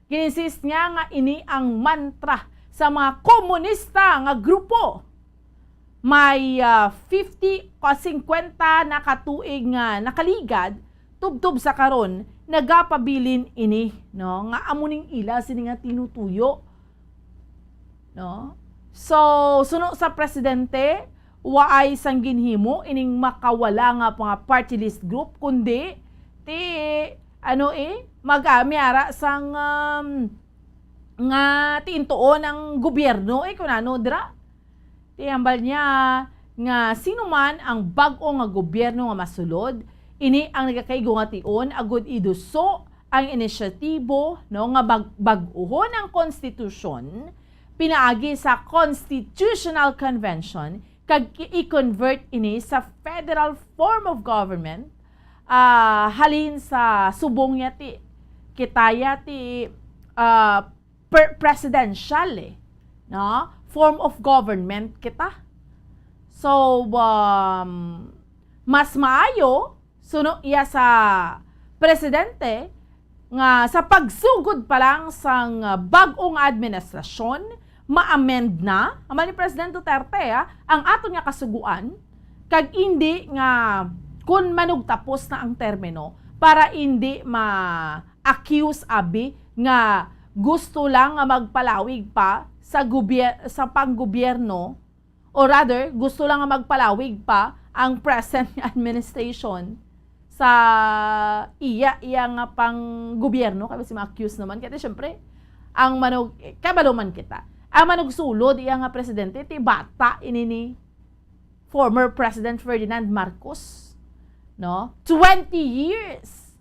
gininsist niya nga ini ang mantra sa mga komunista nga grupo. May 50 o 50 na katuig nga nakaligad tubtob sa karon nagapabilin ini no nga amuning ila sini nga tinutuyo no. So suno sa presidente waay sang ginhimo ining makawala nga mga party list group kundi ti magamiara sang nga tiintuon ang gobyerno kunano dira ti hambal niya nga sino man ang bag-o nga gobyerno nga masulod ini ang nagakaigo nga tion agud iduso ang inisyatibo no nga bag-uhon ang konstitusyon pinaagi sa Constitutional Convention kag i-convert ini sa federal form of government halin sa subong niya ti kitaya ti presidential no form of government kita. So mas maayo suno iya sa presidente nga sa pagsugod pa lang sang bag-ong administrasyon ma-amend na ni President Duterte ang aton nga kasuguan kag hindi nga kun manugtapos na ang termino para hindi ma-accuse abi nga gusto lang nga magpalawig pa sa panggobyerno or rather gusto lang nga magpalawig pa ang present administration sa iya nga pang gobyerno kasi ma-accuse naman kasi syempre ang kabaluman kita ang manugsulod iya nga presidente ti bata ini ni former President Ferdinand Marcos no 20 years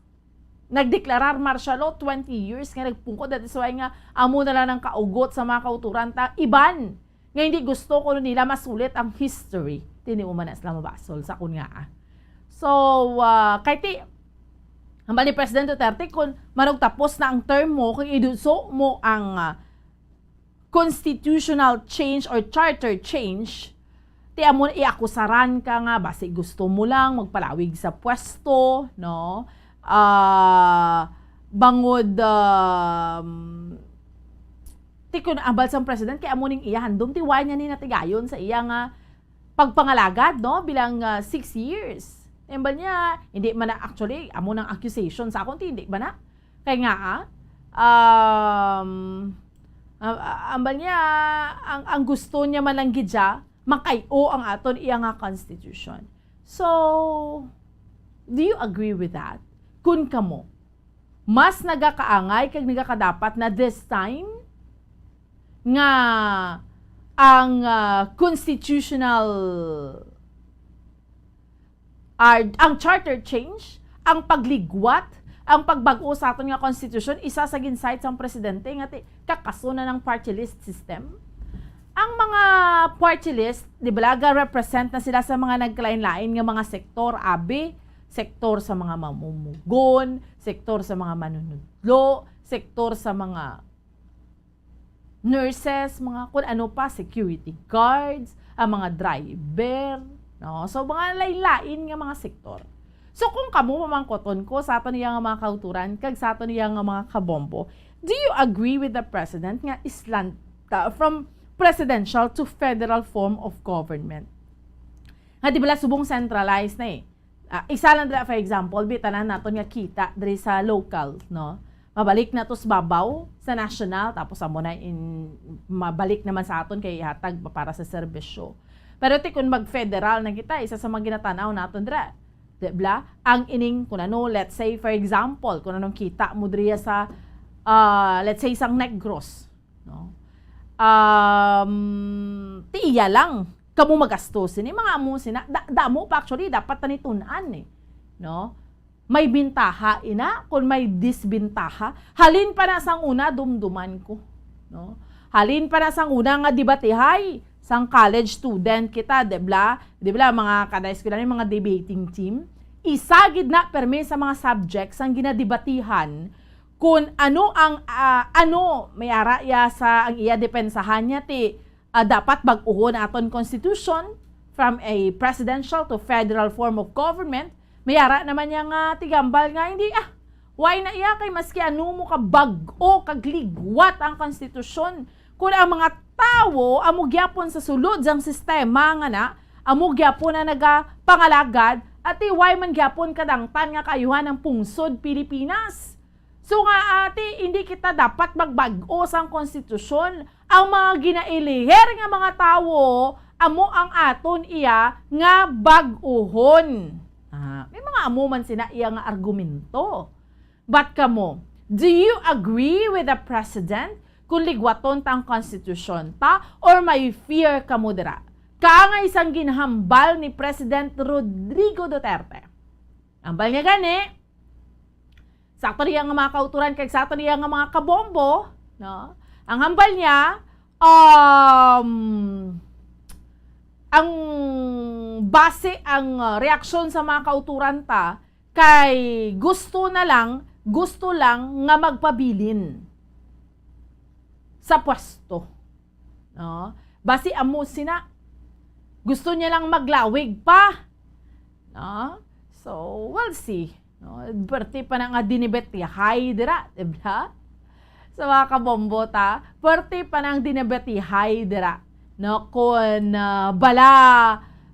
nagdeklarar martial law 20 years nga nagpungkod dati sa nga amo na lang ng kaugot sa mga kauturan ta iban nga hindi gusto ko nila masulit ang history tini mo man sa mabasol sa kun nga so, kay ti, hambal ni President Duterte, kung manugtapos na ang term mo, kung iduso mo ang constitutional change or charter change, ti amo iakusaran ka nga, basi gusto mo lang magpalawig sa pwesto, no? Bangod, ti kung ambal sa President, kaya amo ning iyahandom, ti why niya ni natigayon sa iya nga pagpangalagad, no? Bilang 6 years. Embal niya, hindi man na actually, amo ng accusation sa akong hindi ba na? Kaya nga, ambal niya, ang gusto niya man lang gidya, makayo ang aton iya nga constitution. So, do you agree with that? Kun kamo, mas nagakaangay kag nagakadapat na this time, nga ang constitutional ang charter change, ang pagligwat, ang pagbago sa aton nga constitution, isa sa ginsight sa presidente nga kakasuna ng party list system. Ang mga party list, di ba, represent na sila sa mga nagkalain-lain nga mga sektor, sektor sa mga mamumugon, sektor sa mga manunudlo, sektor sa mga nurses, mga kung ano pa, security guards, ang mga driver, no? So, mga lain-lain nga mga sektor. So, kung kamo mamangkoton ko sa aton niya nga mga kauturan, kag sa aton niya nga mga kabombo, do you agree with the president nga islanta from presidential to federal form of government? Nga di bala subong centralized na eh. Isa lang dila for example, bitanan naton nga kita diri sa local, no? Mabalik na to sa babaw sa national tapos amo na mabalik naman sa aton kay ihatag para sa serbisyo. Pero ti kung mag-federal na kita, isa sa mga ginatanaw naton dira. Diba? Ang ining kung ano, let's say for example, kung anong kita mo diriya sa let's say isang Negros, no? Tiya lang kamo magastos ni mga amo sina damo pa actually dapat tanitunan eh, no? May bintaha ina kung may disbintaha halin pa na sang una dumduman ko, no? Halin pa na sang una nga debatehay sang college student kita, dibla mga kada eskwela ni mga debating team isagid na permi sa mga subjects ang ginadebatihan kung ano ang may ara ya sa ang iya depensahan niya ti dapat bag-uhon aton constitution from a presidential to federal form of government. Mayara naman niya nga tigambal nga hindi why na iya kay maski ano mo ka bag-o kagligwat ang konstitusyon kung ang mga tao amo gyapon sa sulod sang sistema nga na amo gyapon na nagapangalagad at why man gyapon kadangtan nga kayuhan ng pungsod Pilipinas. So nga ati, hindi kita dapat magbag-o sang konstitusyon. Ang mga ginailiher nga mga tao, amo ang aton iya nga bag-ohon. May mga amo man sina iya nga argumento. But kamo, do you agree with the president kung ligwaton tang konstitusyon ta or may fear kamo dira? Kaanga isang ginhambal ni President Rodrigo Duterte. Ambal niya gani, sakto niya nga mga kauturan kay sakto niya nga mga kabombo, no? Ang hambal niya ang base ang reaksyon sa mga kauturan ta kay gusto lang nga magpabilin sa pwesto, no? Base amo sina gusto niya lang maglawig pa, no? So we'll see. No, perti pa na nga dinibet hay dira, diba? Sa mga kabombo ta, perti pa nang dinibet hay dira. No, kung bala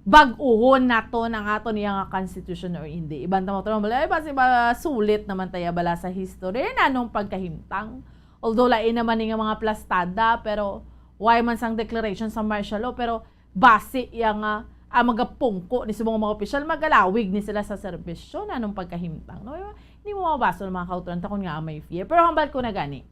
bag-uhon nato ng ato niya nga constitution or hindi. Ibang tamo bala, basi ba sulit naman tayo bala sa history na nung pagkahimtang. Although lain naman nga mga plastada, pero why man sang declaration sa martial law, pero base yang magapungko ni subong mga opisyal magalawig ni sila sa serbisyo na nung pagkahimtang, no? Hindi mo mabaso ng mga kauturan kung nga may fear, pero hambal ko na gani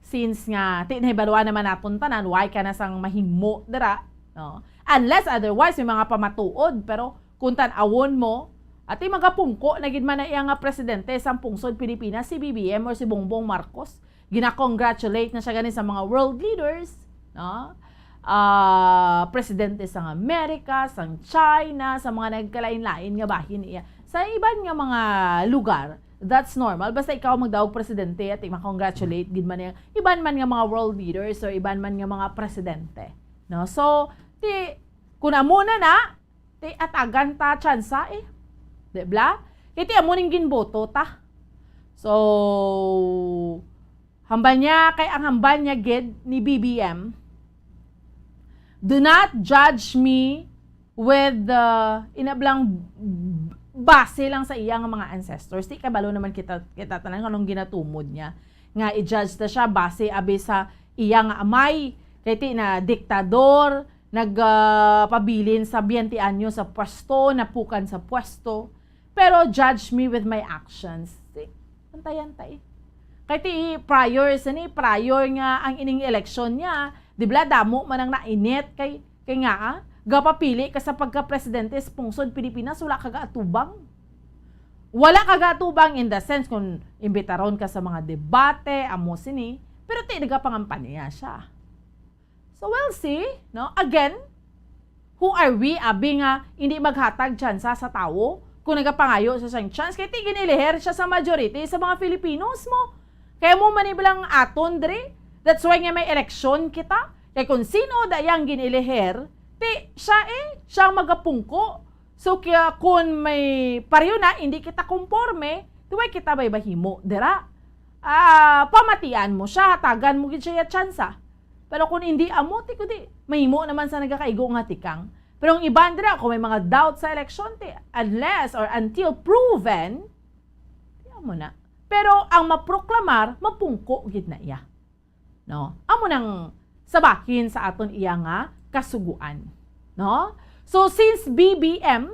since nga tinahibalwa naman naton tanan why ka na sang mahimo dira, no? Unless otherwise may mga pamatuod, pero kung tan-awon mo at magapungko na gid man na iya nga presidente sa pungsod Pilipinas si BBM or si Bongbong Marcos, gina-congratulate na siya gani sa mga world leaders, no? Presidente sa Amerika, sa China, sa mga nagkalain-lain nga bahin iya. Sa iban nga mga lugar, that's normal. Basta ikaw magdaog presidente at ma-congratulate gid man yang iban man nga mga world leaders or iban man nga mga presidente, no? So, kung amo na atagan ta tsansa Dibla? Iti amo ning ginboto ta. So, hambal niya kay ang hambal niya gid ni BBM. Do not judge me with inablang base lang sa iyang mga ancestors. Di kabalo naman kita tanan anong ginatumod niya. Nga i-judge ta siya base abi sa iyang amay. Kaya ti na diktador, nagpabilin sa 20 anyo sa pwesto, napukan sa pwesto. Pero judge me with my actions. Antay-antay. Kaya ti prior nga ang ining eleksyon niya, di ba damo man ang nainit kay nga gapapili ka sa pagka-presidente sa pungsod Pilipinas, wala kaga atubang. Wala kaga atubang in the sense kung imbitaron ka sa mga debate, amo sini, pero ti nagapangampanya siya. So we'll see, no? Again, who are we abi nga hindi maghatag tsansa sa tao kung nagapangayo sa siyang chance kay ti giniliher siya sa majority sa mga Filipinos mo. Kaya mo manibilang aton dre. That's why nga may eleksyon kita. Kaya kung sino dayang giniliher, siya magapungko. So kaya kung may pareho na hindi kita konforme, tuway kita bay bahimo dira. Pamatian mo siya, hatagan mo gid siya tsansa. Pero kung hindi amo ti kudi, mahimo naman sa nagakaigo nga tikang. Pero ang iba dira, kung may mga doubt sa election, unless or until proven, mo na. Pero ang maproklamar, mapungko gid na iya. No? Amo nang sabakin sa aton iya nga kasuguan. No? So since BBM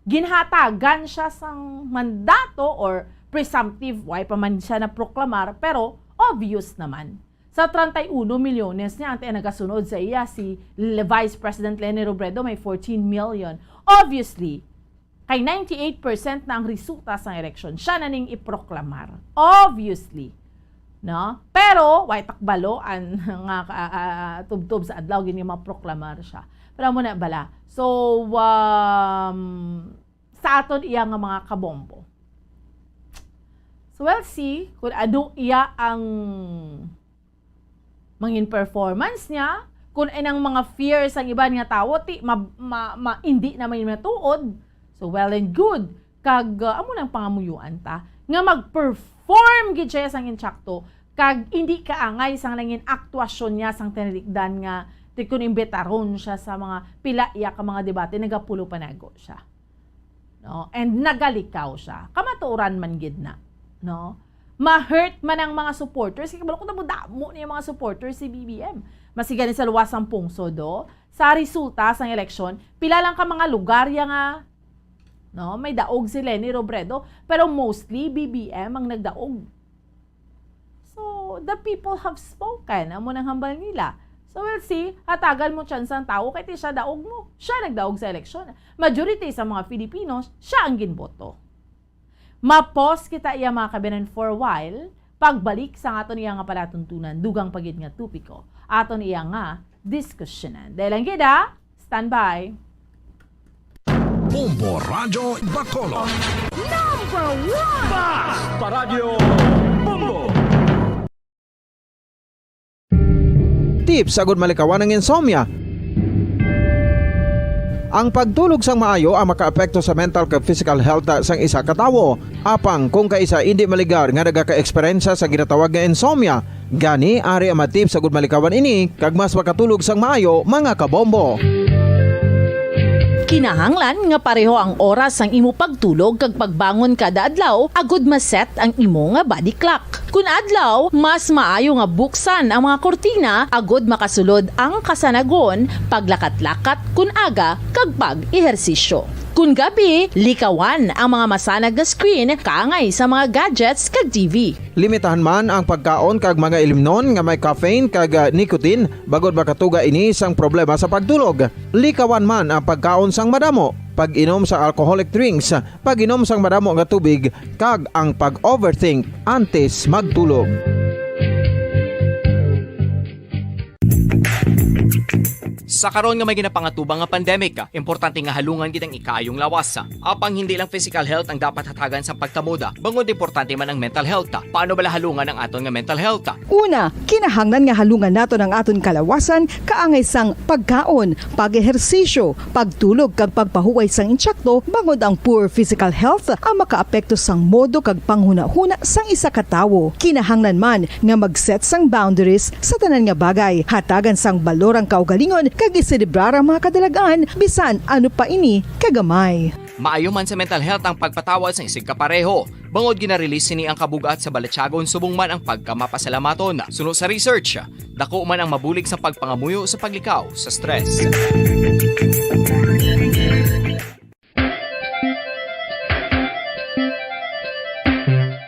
ginhatagan siya sang mandato or presumptive, why pa man siya na proklamar, pero obvious naman. Sa 31 milyones niya, ang nagasunod sa iya, si Vice President Leni Robredo may 14 million. Obviously, kay 98% na ang resulta sa election, siya na ning iproklamar. Obviously. No? Pero, why takbalo, ang nga tubtob sa adlaw, gini maproklamar siya. Pero mo na bala. So, sa aton iya nga mga kabombo. So, we'll see kung ano iya ang mangin performance niya, kung anong mga fears ang iba nga tao, hindi naman yung natuod. So, well and good. Kag, amo nang pangamuyuan ta, nga mag-perform gid siya sang insakto, kag hindi kaangay sang langin aktuasyon niya sang tinalikdan nga, kung imbitaron siya sa mga pilaiya ka mga debate, nagapulo panago siya. No? And nagalikaw siya. Kamaturan man gid na. No? Ma-hurt man ang mga supporters. Kasi kabalo ko na damo niya mga supporters si BBM. Masigan sa luwasang pungsodo. Sa resulta sa eleksyon, pila lang ka mga lugar nga no, may daog si Leni Robredo, pero mostly BBM ang nagdaog. So, the people have spoken. Amo nang hambal nila. So, we'll see. Hatagan mo chance ang tao, kahit siya daog mo. Siya nagdaog sa eleksyon. Majority sa mga Filipinos, siya ang ginboto. Ma-pause kita iya mga kabinan for a while, pagbalik sa aton iya nga palatuntunan, dugang pagid nga tupiko, aton iya nga diskusyonan. Dahil lang gida, stand by. Bombo Radio Bacolod. Number 1! Basta Radio Bombo! Tips agud malikawan ng insomnia. Ang pagtulog sang maayo ang makaapekto sa mental kag physical health sang isa ka tawo. Apang kung kaisa hindi maligar nga nagaka-eksperyensya sa ginatawag nga insomnia, gani ari ang tips agud malikawan ini kag mas makatulog sang maayo mga kabombo. Kinahanglan nga pareho ang oras ang imo pagtulog kag pagbangon kada adlaw agud maset ang imo nga body clock. Kun adlaw, mas maayo nga buksan ang mga kortina agud makasulod ang kasanagon, paglakat-lakat kun aga kag pag-ehersisyo. Kun gabi, likawan ang mga masanag nga screen kaangay sa mga gadgets kag TV. Limitahan man ang pagkaon kag mga ilimnon nga may caffeine kag nicotine bagod makatuga ini sang problema sa pagtulog. Likawan man ang pagkaon sang madamo, pag-inom sa alcoholic drinks, pag-inom sang madamo nga tubig kag ang pag-overthink antes magtulog. Sa karon nga may ginapangatubang nga pandemic, importante nga halungan gitang ikayong lawas. Apang hindi lang physical health ang dapat hatagan sa pagtamuda, bangod importante man ang mental health. Paano bala halungan ang aton nga mental health? Una, kinahanglan nga halungan nato ang aton kalawasan kaangay sang pagkaon, pag-ehersisyo, pagtulog kag pagpahuway sang insakto bangod ang poor physical health ang makaapekto sang modo kag panghuna-huna sang isa ka tawo. Kinahanglan man nga mag-set sang boundaries sa tanan nga bagay, hatagan sang balorang kaugalingon kag iselebrar ang mga kadalagaan bisan ano pa ini kagamay. Maayo man sa mental health ang pagpatawad sa isig kapareho. Bangod gina-release sini ang kabugat sa Balatyagon subong man ang pagkamapasalamaton. Suno sa research, dako man ang mabulig sa pagpangamuyo sa paglikaw sa stress.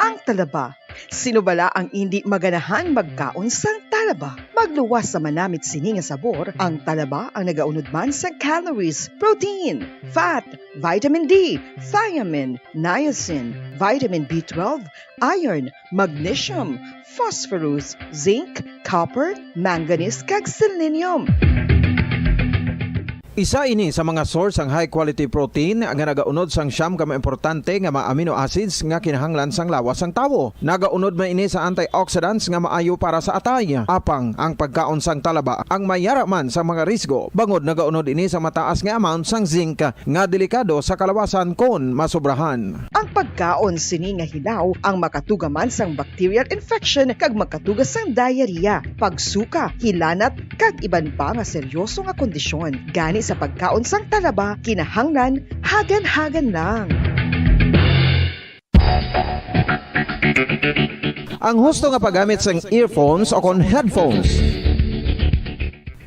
Ang talaba. Sino bala ang hindi maganahan magkaon sang talaba? Magluwas sa manamit sini nga sabor, ang talaba ang nagaunod man sa calories, protein, fat, vitamin D, thiamine, niacin, vitamin B12, iron, magnesium, phosphorus, zinc, copper, manganese kag selenium. Isa ini sa mga source ang high quality protein nga nagaunod sang siyam ka importante nga mga amino acids nga kinahanglan sang lawas sang tawo. Nagaunod man ini sa antioxidants nga maayo para sa atay. Apang ang pagkaon sang talaba ang mayara man sa mga risgo. Bangod nagaunod ini sa mataas nga amount sang zinc nga delikado sa kalawasan kon masobrahan. Ang pagkaon sini nga hilaw ang makatuga man sang bacterial infection kag makatuga sang diarrhea, pagsuka, hilanat kag iban pa nga seryoso nga kondisyon. Gani sa pagkaon sang talaba kinahanglan hagan-hagan lang. Ang husto nga paggamit sang earphones o kon headphones.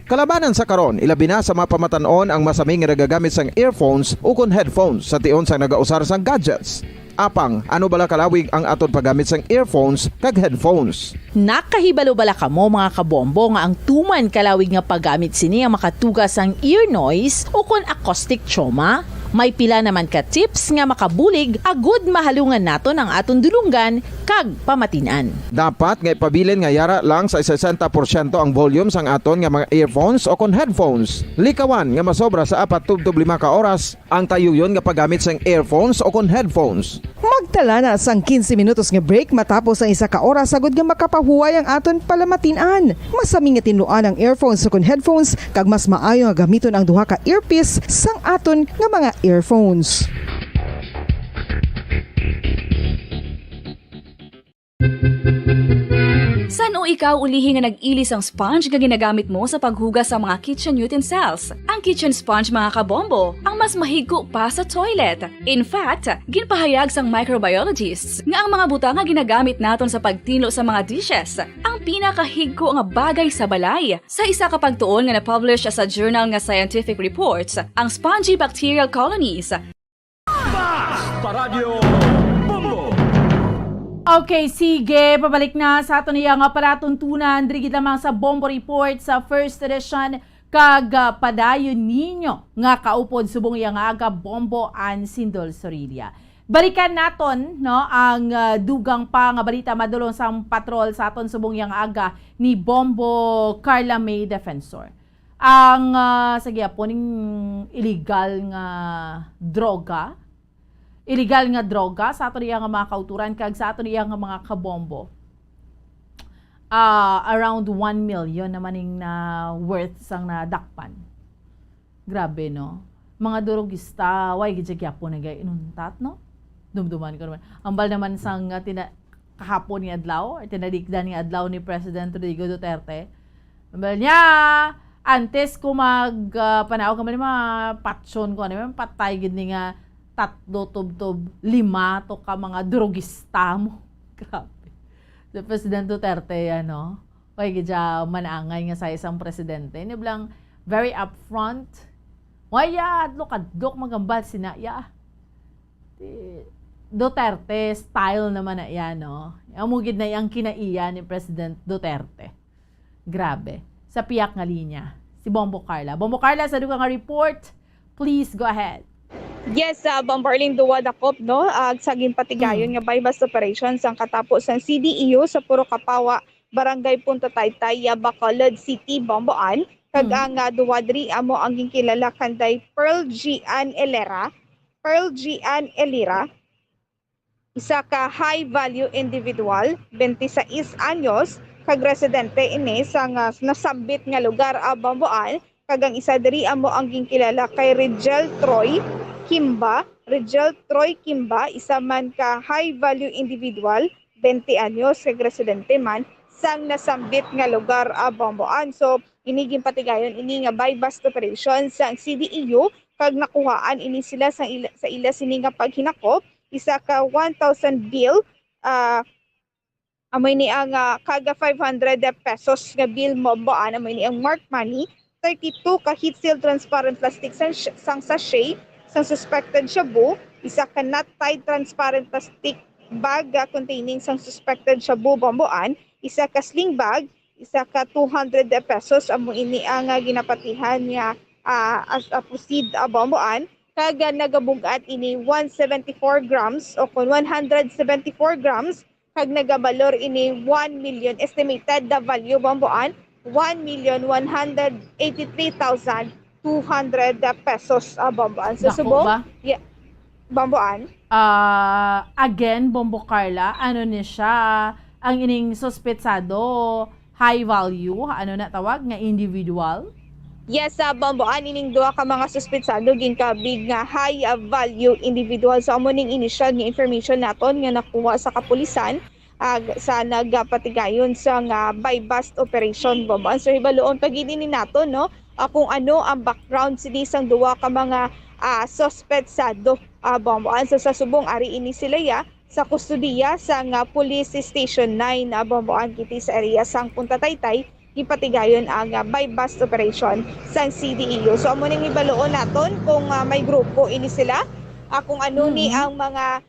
Kalabanan sa karon, ilabi na sa mga pamatanon ang masaming nga nagagamit sang earphones o kon headphones sa tion sang nagausar sang gadgets. Apang, ano bala kalawig ang aton paggamit sang earphones kag headphones? Nakahibalo bala kamo mga kabombo nga ang tuman kalawig nga paggamit sini ang makatugas ang ear noise o kon acoustic trauma? May pila naman ka tips nga makabulig agud mahalungan naton ang aton dulunggan kag pamatinan. Dapat nga ipabilin nga yara lang sa 60% ang volume sang aton nga mga earphones o kon headphones. Likawan nga masobra sa 4 tub 5 ka oras ang tayuyon nga paggamit sang earphones o kon headphones. Magtala na sang 15 minutos nga break matapos ang 1 ka oras sagud nga makapahuway ang aton palamatinan. Masami nga tinuan ang earphones o kon headphones kag mas maayo nga gamiton ang duha ka earpiece sang aton nga mga earphones. Saan o ikaw ulihi nga nag-ilis ang sponge nga ginagamit mo sa paghugas sa mga kitchen utensils? Ang kitchen sponge mga kabombo, ang mas mahigko pa sa toilet. In fact, ginpahayag sang microbiologists nga ang mga butang nga ginagamit naton sa pagtino sa mga dishes, ang pinakahigko nga bagay sa balay. Sa isa ka pagtuon nga na-publish sa journal nga Scientific Reports, ang spongy bacterial colonies Paradyo Bombo. Okay, sige, pabalik na sa ato niya nga palatuntunan drigid lamang sa Bombo Report sa first edition kag padayon ninyo nga kaupod subong iya nga aga Bombo and Sindol Sorilia. Balikan naton no ang dugang pa nga balita madulong sa patrol sa aton subong iya nga aga ni Bombo Carla May Defensor. Ang sige po ning illegal nga droga sa ato niya nga mga kauturan kag sa ato niya nga mga kabombo. Around 1 million naman ning na worth sang nadakpan. Grabe no. Mga drogista, way gidya po nagay inuntat no. Dumduman ko naman. Ambal naman sang kahapon ni adlaw, tinadikdan ni adlaw ni President Rodrigo Duterte. Ambal niya, antes ko panaaw ka man mga patsyon ko, ano patay gid ni nga 3 tub 5 to ka mga drogista mo. Grabe. Si President Duterte, ano, kaya gidya manaangay nga sa isang presidente. Niblang very upfront. Waya, adlok magambal sinaya. Duterte style naman na yan, no? Amugid na yung kinaiya ni President Duterte. Grabe. Sa piyak nga linya. Si Bombo Carla. Bombo Carla, sa dugang nga report, please go ahead. Yes, Bombarling duwa dakop no, saging patigayon nga bypass operations ang katapos ng CDEO sa Puro Kapawa, Barangay Punta Taytay, Bacolod City, Bomboan. Kag ang duwadri amo ang ginkilala kanday Pearl Gian Elira, isa ka high value individual, 26 anyos, kag residente ini sa nasambit nga lugar Bomboan. Kag ang isa diri amo ang ginkilala kay Rigel Troy Kimba, isa man ka high value individual, 20 anyos, kag residente man, sang nasambit nga lugar Bomboan. So, iniging patigayon, ini nga bypass operation sa CDEU, kag nakuhaan ini sila sa ila sini nga paghinakop, isa ka 1,000 bill, amoy ni ang kaga 500 pesos nga bill Bomboan, amoy ni ang marked money, 32 ka heat seal transparent plastic sang sachet, sang suspected shabu, isa ka not tied transparent plastic bag containing sang suspected shabu Bomboan, isa ka sling bag, isa ka 200 pesos amo ini ang ginapatihan niya as a proceed Bomboan, kag nagabugat ini 174 grams o kung 174 grams, kag nagabalor ini 1 million estimated the value Bomboan, 1,183,200 pesos Bomboan. So, Dako ba? Yeah, Bomboan. Again, Bombo Carla, ano ni siya, ang ining suspetsado, high value, ano na tawag, nga individual? Yes, Bomboan, ining duha ka mga suspetsado, ginkabig nga high value individual. So, amo ning initial nga information naton nga nakuha sa kapulisan, sa nagpatigayon sa bypass operation Bomboan. So, hibaloon pagini ni nato no, kung ano ang background sini sang duwa ka mga suspetsado bomboan. So sa subong ari ini sila ya sa kustudiya sang Police Station 9 bomboan kiti sa area sang Punta Taytay ipatigayon ang by-bust operation sang CDEO. So amo ning ibaloon naton kung may grupo ini sila, kung ano ni ang mga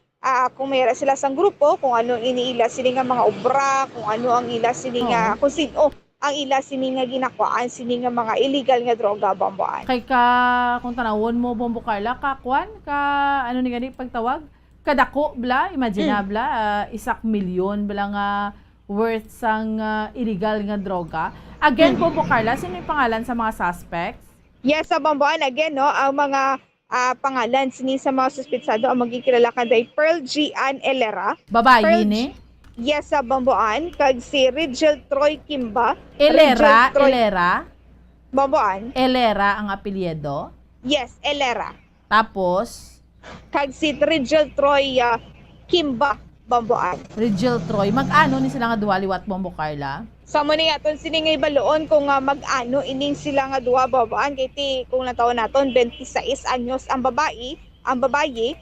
kung mayroon sila sang grupo, kung ano iniila sini nga mga obra, kung ano ang ila sini nga kung sino ang ila sini nga ginakwaan sini nga mga illegal nga droga bomboan. Kay ka, kung tanawon mo, Bombo Carla, kakwan, ano ni gani pagtawag? Kadako, bla, imagine bla, 1 milyon, bla nga worth sang illegal nga droga. Again, Bombo Carla, sino yung pangalan sa mga suspects? Yes, sa bomboan, again, no, ang mga pangalan sini sa mga suspetsado ang magkikilala kanday Pearl G. Ann Elera. Babae Pearl ni? Yes, sa bomboan, kag si Rigel Troy Kimba. Elera, Rigel Troy Elera. Bomboan. Elera ang apelyido. Yes, Elera. Tapos, Kag si Rigel Troy Kimba. Bomboan. Rigel Troy. Mag-ano ni sila nga duwaliwat, Bombo Carla? Sa mo ni aton sini nga ibaloon kung mag-ano ining sila nga duha babaan kay ti kung nataon naton 26 anyos ang babae, 20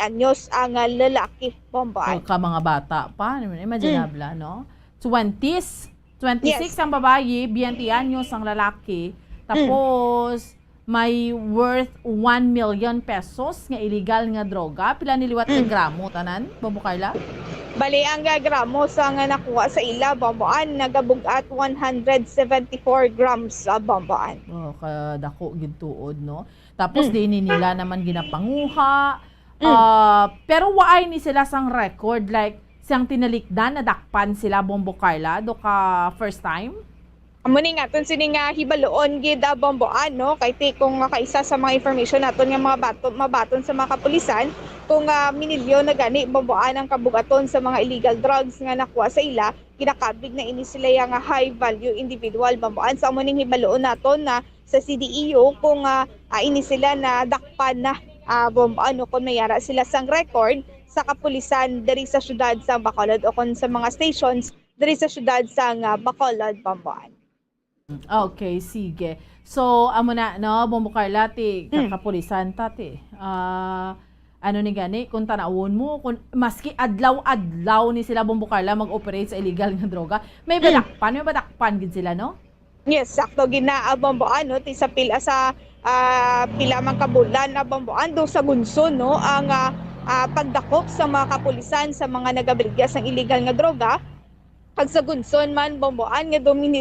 anyos ang lalaki bomboan. O, ka mga bata pa. Imaginable, no? 20s. 26 Yes. ang babae, 20 anyos ang lalaki. Tapos, may worth 1 million pesos nga illegal nga droga. Pila niliwat nga gramo, tanan? Bombo Carla? Bali ang gramo sa nga nakuha sa ila bomboan nagabugat 174 grams sa bomboan. Oh, kadako gintuod, no? Tapos din nila naman ginapanguha. Pero waay ni sila sang record like siyang tinalikdan na dakpan sila Bombo Carla do ka first time. Amo ni nga ton sini nga hibaloon gid bomboan no kay ti kung kaisa sa mga information naton nga mga mabaton sa mga kapulisan kung minilyon na gani bomboan ang kabugaton sa mga illegal drugs nga nakuha sa ila ginakabig na ini sila nga high value individual bomboan sa amo ning hibaloon naton na sa CDEO kung ini sila na dakpan na bomboan no kung mayara sila sang record sa kapulisan diri sa syudad sa Bacolod o kung sa mga stations diri sa syudad sa Bacolod bomboan. Okay, sige. So, amo na, no, Bombo Carla, ti, kakapulisan ta, ti. Ano ni gani, kung tanawon mo, kung, maski adlaw-adlaw ni sila Bombo Carla mag-operate sa illegal nga droga, may badakpan gid sila, no? Yes, sakto ginaabamboan no ti sa pila sa pila man kabulan na bamboan do sa Gunson no ang pagdakop sa mga kapulisan sa mga nagabrigya sang illegal nga droga. Pag sa Gunson man bamboan nga dominil